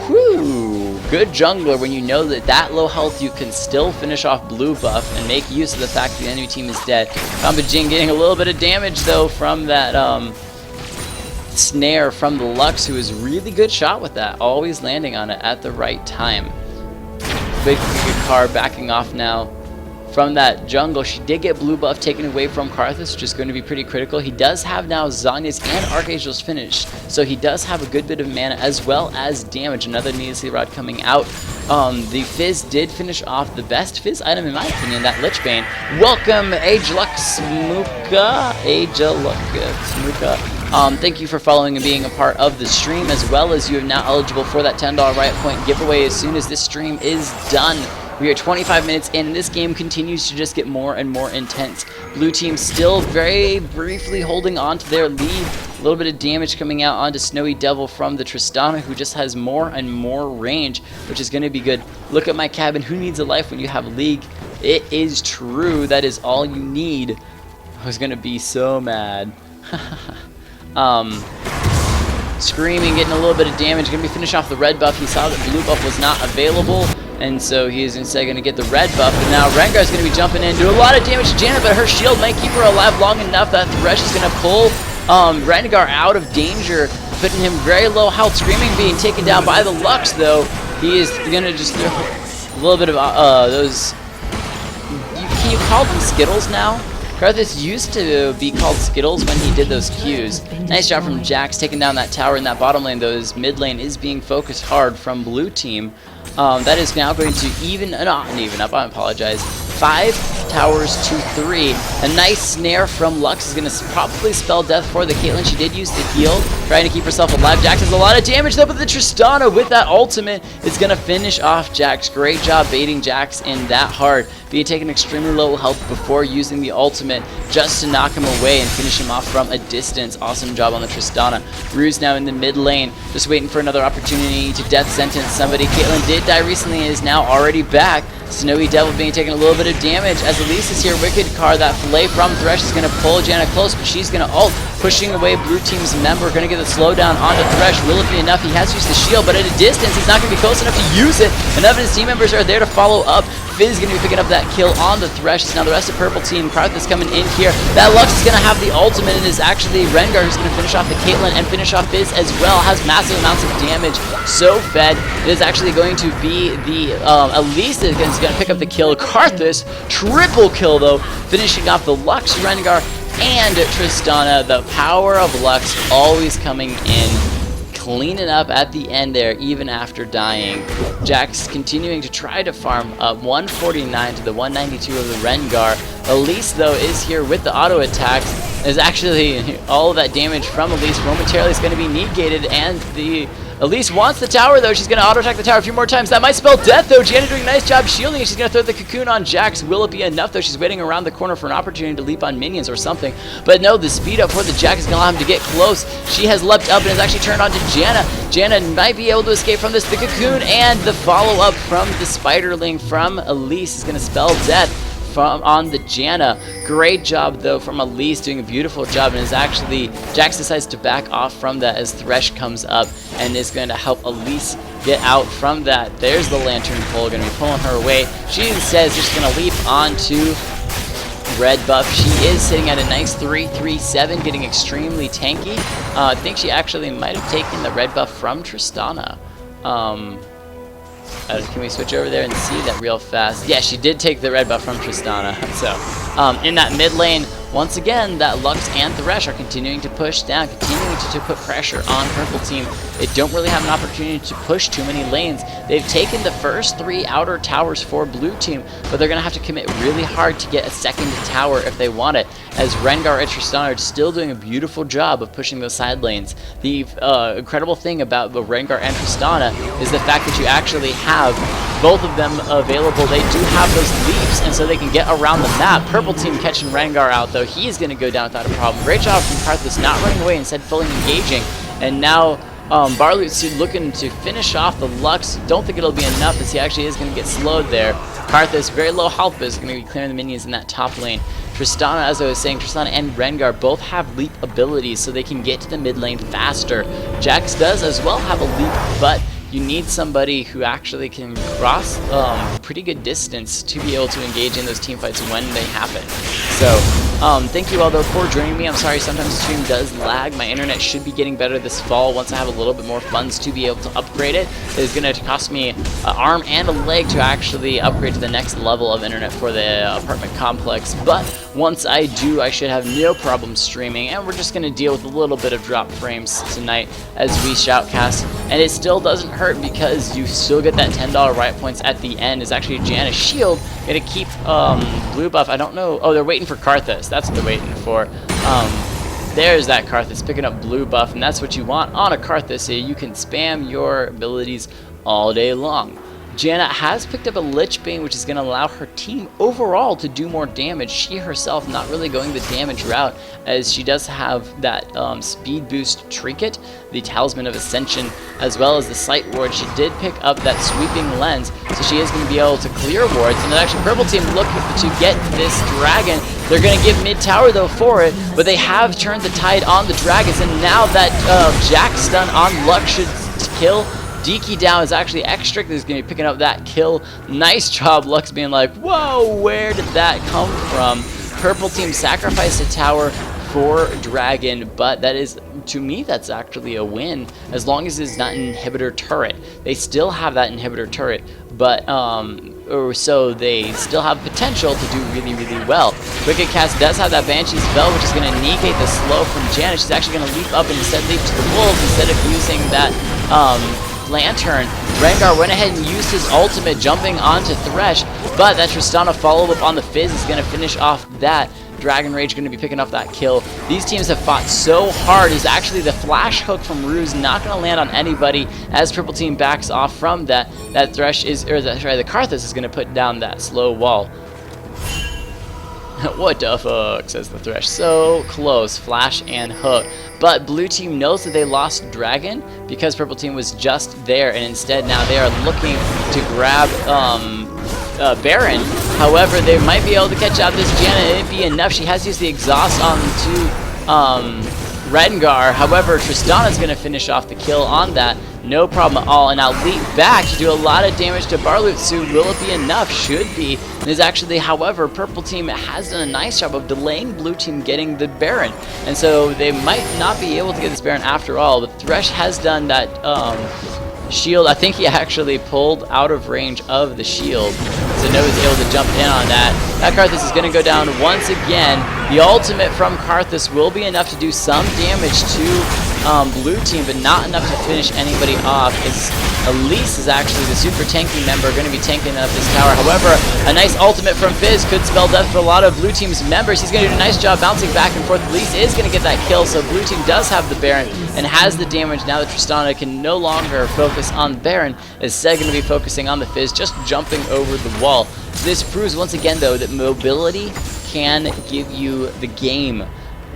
Whew. Good jungler when you know that that low health you can still finish off blue buff and make use of the fact that the enemy team is dead. Kamba Jin getting a little bit of damage though from that snare from the Lux, who is really good shot with that, always landing on it at the right time. Big card backing off now from that jungle. She did get blue buff taken away from Karthus, which is going to be pretty critical. He does have now Zanya's and Archangel's finished, so he does have a good bit of mana as well as damage. Another Needlessly Rod coming out. The Fizz did finish off the best Fizz item in my opinion, that Lichbane. Welcome, Agelux Smuka. Thank you for following and being a part of the stream, as well as you are now eligible for that $10 Riot Point giveaway as soon as this stream is done. We are 25 minutes in, and this game continues to just get more and more intense. Blue team still very briefly holding on to their lead. A little bit of damage coming out onto Snowy Devil from the Tristana, who just has more and more range, which is going to be good. Look at my cabin. Who needs a life when you have a League? It is true. That is all you need. I was going to be so mad. Screaming, getting a little bit of damage. Going to be finish off the red buff. He saw that blue buff was not available, and so he is instead going to get the red buff. And now Rengar is going to be jumping in, do a lot of damage to Janna, but her shield might keep her alive long enough. That Thresh is going to pull Rengar out of danger, putting him very low health. Screaming being taken down by the Lux, though. He is going to just throw a little bit of those... Can you call them Skittles now? Karthus used to be called Skittles when he did those Qs. Nice job from Jax taking down that tower in that bottom lane, though his mid lane is being focused hard from blue team. That is now going to not even up, I apologize. 5 towers to 3. A nice snare from Lux is going to probably spell death for the Caitlyn. She did use the heal, trying to keep herself alive. Jax has a lot of damage though, but the Tristana with that ultimate is going to finish off Jax. Great job baiting Jax in that hard, being taken extremely low health before using the ultimate just to knock him away and finish him off from a distance. Awesome job on the Tristana. Rue's now in the mid lane, just waiting for another opportunity to death sentence somebody. Caitlyn did die recently and is now already back. Snowy Devil being taken a little bit of damage as Elise is here. Wicked Car, that fillet from Thresh is going to pull Janna close, but she's going to ult, pushing away blue team's member. Going to get the slowdown onto Thresh. Will it be enough? He has used the shield, but at a distance, he's not going to be close enough to use it. Enough of his team members are there to follow up. Fizz is going to be picking up that kill on the Thresh. Now the rest of Purple Team, Karthus coming in here. That Lux is going to have the ultimate, and is actually Rengar who's going to finish off the Caitlyn and finish off Fizz as well. Has massive amounts of damage. So fed. It is actually going to be the Elise is going to pick up the kill. Karthus, triple kill though, finishing off the Lux, Rengar, and Tristana. The power of Lux always coming in, cleaning up at the end there, even after dying. Jax continuing to try to farm up 149 to the 192 of the Rengar. Elise, though, is here with the auto attacks. Is actually all of that damage from Elise momentarily is going to be negated, and the Elise wants the tower, though. She's going to auto-attack the tower a few more times. That might spell death, though. Janna doing a nice job shielding, and she's going to throw the cocoon on Jax. Will it be enough, though? She's waiting around the corner for an opportunity to leap on minions or something. But no, the speed up for the Jax is going to allow him to get close. She has leapt up and has actually turned on to Janna. Janna might be able to escape from this. The cocoon and the follow-up from the Spiderling from Elise is going to spell death on the Janna. Great job though from Elise, doing a beautiful job, and is actually Jax decides to back off from that as Thresh comes up and is going to help Elise get out from that. There's the Lantern Pole, going to be pulling her away. She instead is just going to leap onto red buff. She is sitting at a nice 3-3-7, getting extremely tanky. I think she actually might have taken the red buff from Tristana. Can we switch over there and see that real fast? Yeah, she did take the red buff from Tristana. So, in that mid lane, once again, that Lux and Thresh are continuing to push down, continuing to put pressure on Purple Team. They don't really have an opportunity to push too many lanes. They've taken the first 3 outer towers for Blue Team, but they're going to have to commit really hard to get a second tower if they want it, as Rengar and Tristana are still doing a beautiful job of pushing those side lanes. The incredible thing about the Rengar and Tristana is the fact that you actually have both of them available. They do have those leaps, and so they can get around the map. Purple Team catching Rengar out, though. He is going to go down without a problem. Great job from Karthus, not running away, instead fully engaging. And now Barley's looking to finish off the Lux. Don't think it'll be enough, as he actually is going to get slowed there. Karthus, very low health, but is going to be clearing the minions in that top lane. Tristana, as I was saying, Tristana and Rengar both have leap abilities, so they can get to the mid lane faster. Jax does as well have a leap, but you need somebody who actually can cross pretty good distance to be able to engage in those team fights when they happen. So, thank you all though for joining me. I'm sorry sometimes the stream does lag. My internet should be getting better this fall once I have a little bit more funds to be able to upgrade it. It is going to cost me an arm and a leg to actually upgrade to the next level of internet for the apartment complex. But once I do, I should have no problem streaming, and we're just going to deal with a little bit of drop frames tonight as we shoutcast. And it still doesn't hurt because you still get that $10 riot points at the end. Is actually Janna's shield going to keep blue buff. I don't know. Oh, they're waiting for Karthus. That's what they're waiting for. There's that Karthus picking up blue buff, and that's what you want on a Karthus, so you can spam your abilities all day long. Janna has picked up a Lich Bane, which is going to allow her team overall to do more damage. She herself not really going the damage route, as she does have that speed boost trinket, the Talisman of Ascension, as well as the Sight Ward. She did pick up that Sweeping Lens, so she is going to be able to clear wards. And actually, Purple Team look to get this dragon. They're going to give mid tower though for it, but they have turned the tide on the dragons, and now that Jax stun on Lux should kill. Deaky down is actually extra. Is going to be picking up that kill. Nice job, Lux being like, whoa, where did that come from? Purple Team sacrificed a tower for Dragon, but that is, to me, that's actually a win, as long as it's not an inhibitor turret. They still have that inhibitor turret, but so they still have potential to do really, really well. Wicked Cast does have that Banshee spell, which is going to negate the slow from Janna. She's actually going to leap up and instead leap to the wolves instead of using that Lantern. Rengar went ahead and used his ultimate, jumping onto Thresh, but that Tristana follow-up on the Fizz is going to finish off that. Dragon Rage going to be picking up that kill. These teams have fought so hard. Is actually the flash hook from Ruse not going to land on anybody as Purple Team backs off from that. That Thresh is, or the Karthus is going to put down that slow wall. What the fuck, says the Thresh. So close, flash and hook. But blue team knows that they lost Dragon because Purple Team was just there, and instead now they are looking to grab Baron. However, they might be able to catch out this Janna. It didn't be enough. She has used the exhaust on to Rengar. However, Tristana's going to finish off the kill on that. No problem at all. And now leap back to do a lot of damage to Barlutsu. Will it be enough? Should be. And is actually, however, Purple Team has done a nice job of delaying Blue Team getting the Baron. And so they might not be able to get this Baron after all. But Thresh has done that shield. I think he actually pulled out of range of the shield. So Nova's able to jump in on that. That Karthus is going to go down once again. The ultimate from Karthus will be enough to do some damage to blue team, but not enough to finish anybody off. Elise is actually the super tanky member going to be tanking up this tower. However, a nice ultimate from Fizz could spell death for a lot of blue team's members. He's going to do a nice job bouncing back and forth. Elise is going to get that kill, so blue team does have the Baron and has the damage. Now that Tristana can no longer focus on Baron, instead going to be focusing on the Fizz, just jumping over the wall. This proves once again, though, that mobility can give you the game.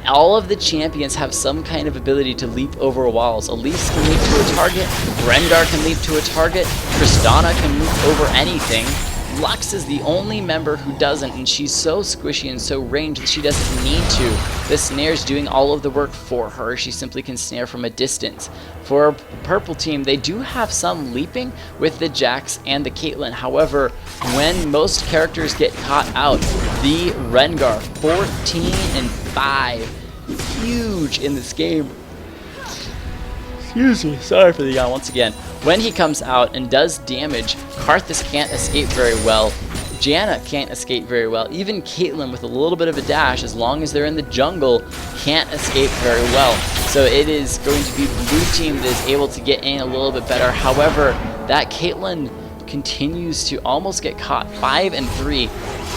All of the champions have some kind of ability to leap over walls. Elise can leap to a target, Rengar can leap to a target, Tristana can leap over anything. Lux is the only member who doesn't, and she's so squishy and so ranged that she doesn't need to. The snare's doing all of the work for her. She simply can snare from a distance. For Purple Team, they do have some leaping with the Jax and the Caitlyn. However, when most characters get caught out, the Rengar, 14-5, huge in this game. Excuse me, sorry for the yawn once again. When he comes out and does damage, Karthus can't escape very well. Janna can't escape very well. Even Caitlyn, with a little bit of a dash, as long as they're in the jungle, can't escape very well. So it is going to be blue team that is able to get in a little bit better. However, that Caitlyn continues to almost get caught. 5-3.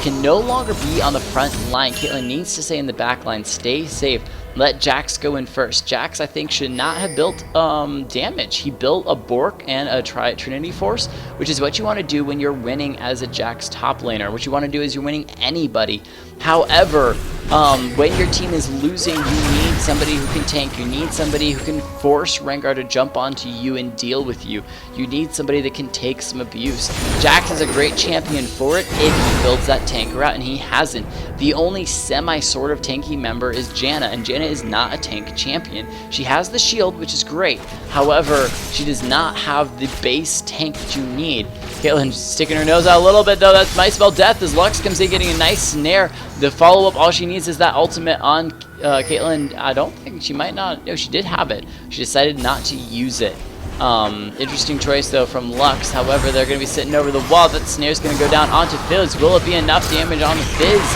Can no longer be on the front line. Caitlyn needs to stay in the back line. Stay safe. Let Jax go in first. Jax, I think, should not have built damage. He built a Bork and a Trinity Force, which is what you want to do when you're winning as a Jax top laner. What you want to do is you're winning anybody. However, when your team is losing, you need somebody who can tank. You need somebody who can force Rengar to jump onto you and deal with you. You need somebody that can take some abuse. Jax is a great champion for it if he builds that tanker out, and he hasn't. The only semi-sort of tanky member is Janna, and Janna is not a tank champion. She has the shield, which is great. However, she does not have the base tank that you need. Caitlyn sticking her nose out a little bit, though. That might spell death as Lux comes in getting a nice snare. The follow-up, all she needs is that ultimate on Caitlyn. I don't think she might not. No, she did have it. She decided not to use it. Interesting choice, though, from Lux. However, they're going to be sitting over the wall. That snare's going to go down onto Fizz. Will it be enough damage on the Fizz?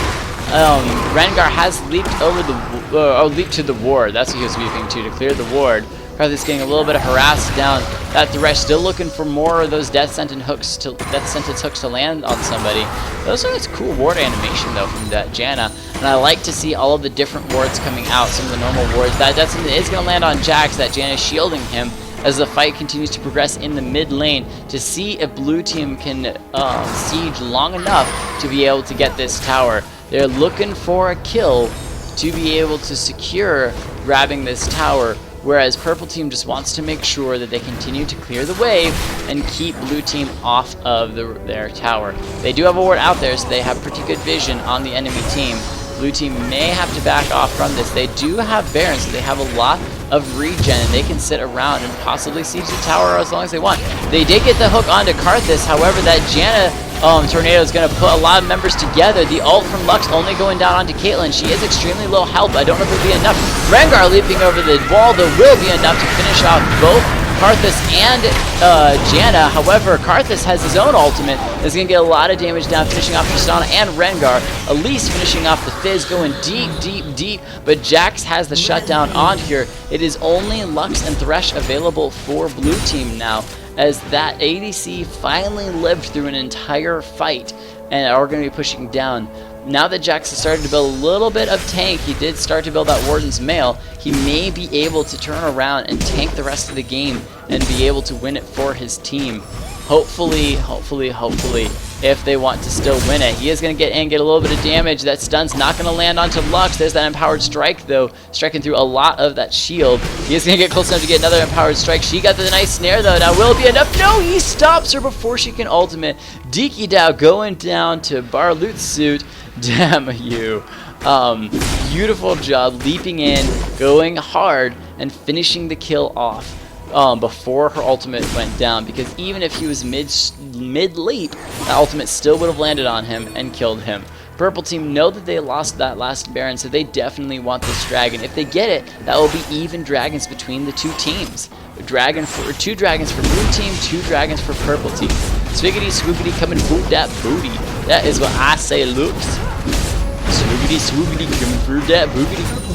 Rengar has leaped over the leaped to the ward. That's what he was leaping to clear the ward. Karthus getting a little bit of harassed down. That Thresh still looking for more of those death sentence hooks to land on somebody. Those are cool ward animation though from that Janna, and I like to see all of the different wards coming out. Some of the normal wards. That death sentence is going to land on Jax. That Janna is shielding him as the fight continues to progress in the mid lane to see if blue team can siege long enough to be able to get this tower. They're looking for a kill to be able to secure grabbing this tower, whereas Purple Team just wants to make sure that they continue to clear the wave and keep Blue Team off of their tower. They do have a ward out there, so they have pretty good vision on the enemy team. Blue Team may have to back off from this. They do have Baron, so they have a lot of regen, and they can sit around and possibly siege the tower as long as they want. They did get the hook onto Karthus, however, that Janna tornado is going to put a lot of members together. The ult from Lux only going down onto Caitlyn. She is extremely low health. I don't know if it'll be enough. Rengar leaping over the wall, though, will be enough to finish off both Karthus and Janna. However, Karthus has his own ultimate. Is going to get a lot of damage down, finishing off Tristana and Rengar. Elise finishing off the Fizz, going deep. But Jax has the shutdown on here. It is only Lux and Thresh available for Blue Team now, as that ADC finally lived through an entire fight and are going to be pushing down. Now that Jax has started to build a little bit of tank, he did start to build that Warden's Mail, he may be able to turn around and tank the rest of the game and be able to win it for his team. Hopefully, if they want to still win it. He is going to get a little bit of damage. That stun's not going to land onto Lux. There's that empowered strike, though, striking through a lot of that shield. He is going to get close enough to get another empowered strike. She got the nice snare, though. Now, will it be enough? No, he stops her before she can ultimate. Deaky Dow going down to Barloot's suit. Damn you. Beautiful job leaping in, going hard, and finishing the kill off. Before her ultimate went down, because even if he was mid-leap, that ultimate still would have landed on him and killed him. Purple team know that they lost that last Baron, so they definitely want this dragon. If they get it, that will be even dragons between the two teams. Two dragons for blue team, 2 dragons for purple team. Swiggity swoogity, come and boot that booty. That is what I say, looks. Swoogity swoogity, coming through that boogity.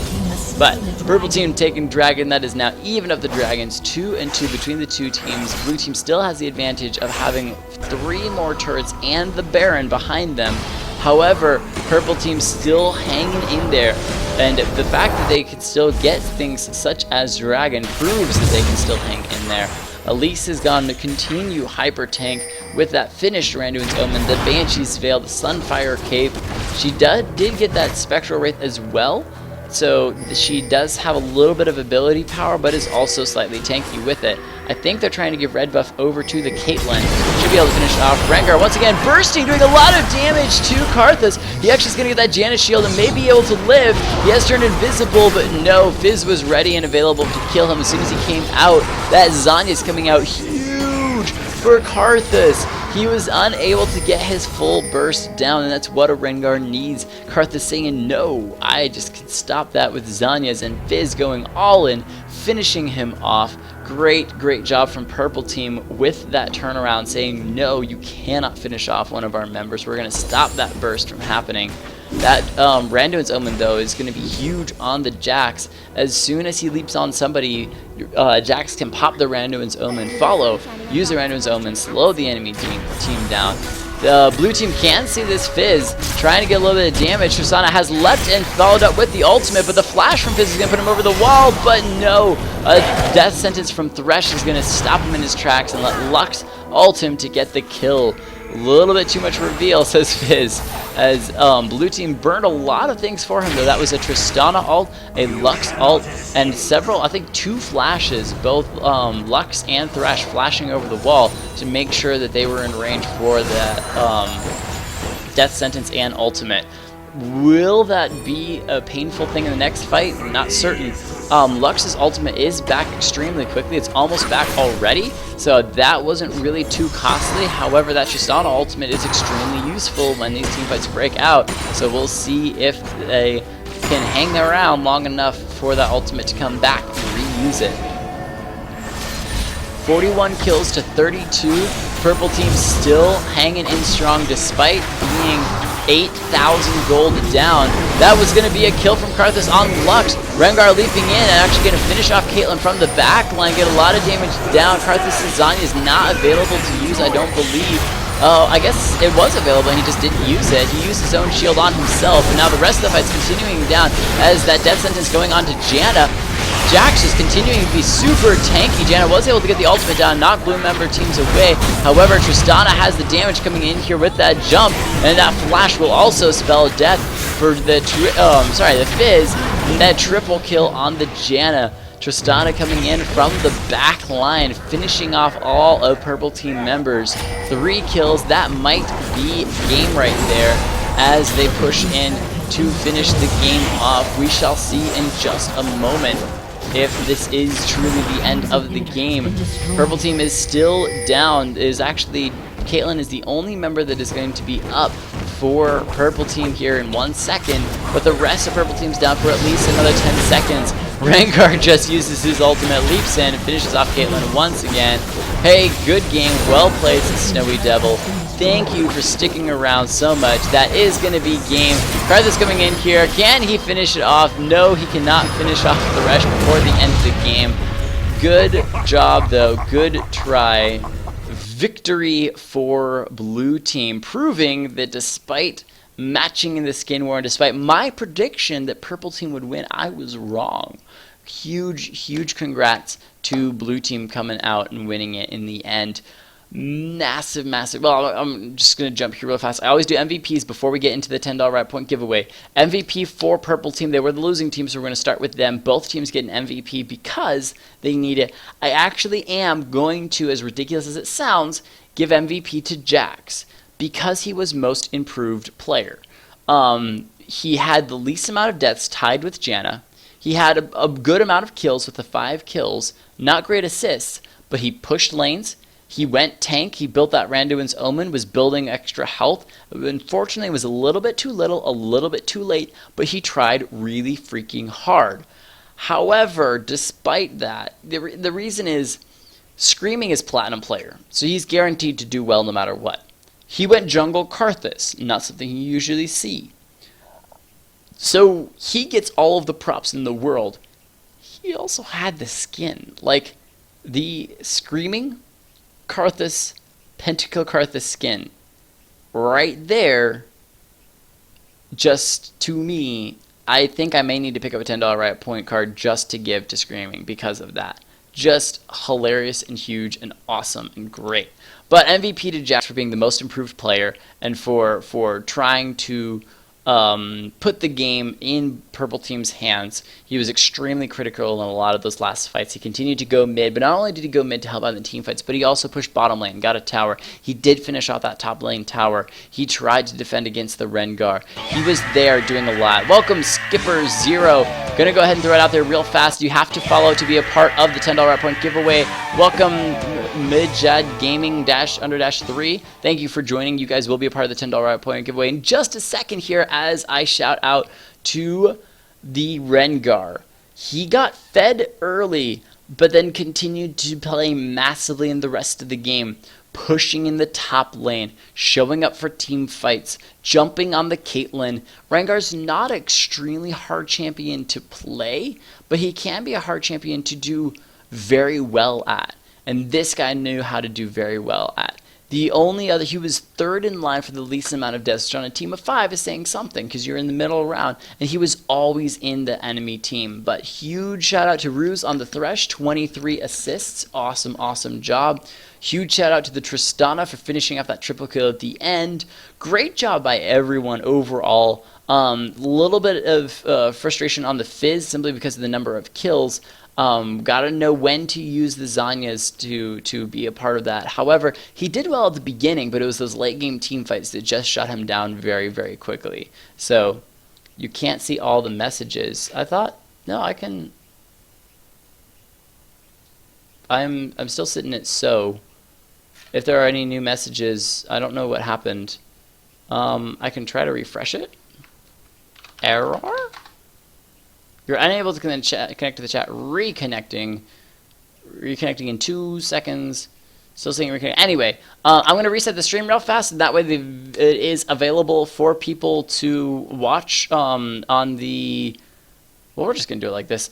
But purple team taking dragon, that is now even of the dragons, 2 and 2 between the two teams. Blue team still has the advantage of having 3 more turrets and the Baron behind them. However, purple team still hanging in there, and the fact that they can still get things such as dragon proves that they can still hang in there. Elise is going to continue hyper tank with that finished Randuin's Omen, the Banshee's Veil, the Sunfire Cape. She did get that Spectral Wraith as well. So she does have a little bit of ability power, but is also slightly tanky with it. I think they're trying to give red buff over to the Caitlyn. Should be able to finish it off. Rengar once again bursting, doing a lot of damage to Karthus. He actually is going to get that Janus shield and may be able to live. He has turned invisible, but no, Fizz was ready and available to kill him as soon as he came out. That Zanya is coming out huge for Karthus. He was unable to get his full burst down, and that's what a Rengar needs. Karthus saying, no, I just can stop that with Zanya's, and Fizz going all in, finishing him off. Great job from Purple Team with that turnaround, saying, no, you cannot finish off one of our members. We're going to stop that burst from happening. That Randuin's Omen, though, is going to be huge on the Jax. As soon as he leaps on somebody, Jax can pop the Randuin's Omen, follow, use the Randuin's Omen, slow the enemy team down. The blue team can see this Fizz, trying to get a little bit of damage. Tristana has leapt and followed up with the ultimate, but the flash from Fizz is going to put him over the wall, but no. A death sentence from Thresh is going to stop him in his tracks and let Lux ult him to get the kill. A little bit too much reveal, says Fizz, as blue team burned a lot of things for him, though. That was a Tristana ult, a Lux ult, and several, I think 2 flashes, both Lux and Thresh flashing over the wall to make sure that they were in range for that death sentence and ultimate. Will that be a painful thing in the next fight? Not certain. Lux's ultimate is back extremely quickly. It's almost back already, so that wasn't really too costly. However, that Tristana ultimate is extremely useful when these teamfights break out, so we'll see if they can hang around long enough for that ultimate to come back and reuse it. 41 kills to 32. Purple team still hanging in strong despite being 8,000 gold down. That was going to be a kill from Karthus on Lux. Rengar leaping in and actually going to finish off Caitlyn from the back line, get a lot of damage down. Karthus' Zanya is not available to use, I don't believe. I guess it was available and he just didn't use it. He used his own shield on himself, and now the rest of the fight's continuing down as that death sentence going on to Janna. Jax is continuing to be super tanky. Janna was able to get the ultimate down, knock blue member teams away. However, Tristana has the damage coming in here with that jump, and that flash will also spell death for the Fizz. And that triple kill on the Janna. Tristana coming in from the back line, finishing off all of Purple Team members. 3 kills, that might be game right there as they push in to finish the game off. We shall see in just a moment if this is truly the end of the game. Purple Team is still down. Caitlyn is the only member that is going to be up for Purple Team here in 1 second, but the rest of Purple Team's down for at least another 10 seconds. Rengar just uses his ultimate, leaps in, and finishes off Caitlyn once again. Hey, good game, well played, Snowy Devil. Thank you for sticking around so much. That is going to be game. Karthus coming in here. Can he finish it off? No, he cannot finish off Thresh before the end of the game. Good job, though. Good try. Victory for blue team, proving that despite matching in the skin war and despite my prediction that purple team would win, I was wrong. Huge congrats to blue team coming out and winning it in the end. Massive. Well, I'm just going to jump here real fast. I always do MVPs before we get into the $10 right point giveaway. MVP for purple team. They were the losing team, so we're going to start with them. Both teams get an MVP because they need it. I actually am going to, as ridiculous as it sounds, give MVP to Jax because he was most improved player. He had the least amount of deaths, tied with Janna. He had a good amount of kills with the 5 kills. Not great assists, but he pushed lanes. He went tank, he built that Randuin's Omen, was building extra health. Unfortunately, it was a little bit too little, a little bit too late, but he tried really freaking hard. However, despite that, the reason is Screaming is Platinum player, so he's guaranteed to do well no matter what. He went jungle Karthus, not something you usually see. So he gets all of the props in the world. He also had the skin. Like, the Screaming Karthus, Pentakill Karthus skin. Right there, just to me, I think I may need to pick up a $10 right point card just to give to Screaming because of that. Just hilarious and huge and awesome and great. But MVP to Jax for being the most improved player and for trying to put the game in purple team's hands. He was extremely critical in a lot of those last fights. He continued to go mid, but not only did he go mid to help out in the team fights, but he also pushed bottom lane, got a tower. He did finish off that top lane tower. He tried to defend against the Rengar. He was there doing a lot. Welcome Skipper0. Gonna go ahead and throw it out there real fast. You have to follow to be a part of the $10 right point giveaway. Welcome Midjad Gaming _3. Thank you for joining. You guys will be a part of the $10 right point giveaway in just a second here as I shout out to the Rengar. He got fed early, but then continued to play massively in the rest of the game, pushing in the top lane, showing up for team fights, jumping on the Caitlyn. Rengar's not an extremely hard champion to play, but he can be a hard champion to do very well at. And this guy knew how to do very well at. The only other, he was third in line for the least amount of deaths, which on a team of 5 is saying something because you're in the middle round, and he was always in the enemy team. But huge shout out to Ruse on the Thresh, 23 assists, awesome job. Huge shout out to the Tristana for finishing off that triple kill at the end. Great job by everyone overall. Little bit of frustration on the Fizz simply because of the number of kills. Gotta know when to use the Zanyas to be a part of that. However, he did well at the beginning, but it was those late game team fights that just shut him down very quickly. So you can't see all the messages. I thought, no, I can. I'm still sitting at so. If there are any new messages, I don't know what happened. I can try to refresh it. Error? You're unable to connect to the chat. Reconnecting in 2 seconds. Still saying reconnect. Anyway, I'm going to reset the stream real fast. And that way it is available for people to watch on the... Well, we're just going to do it like this.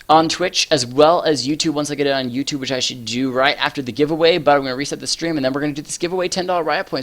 On Twitch as well as YouTube once I get it on YouTube, which I should do right after the giveaway. But I'm going to reset the stream, and then we're going to do this giveaway $10 riot points.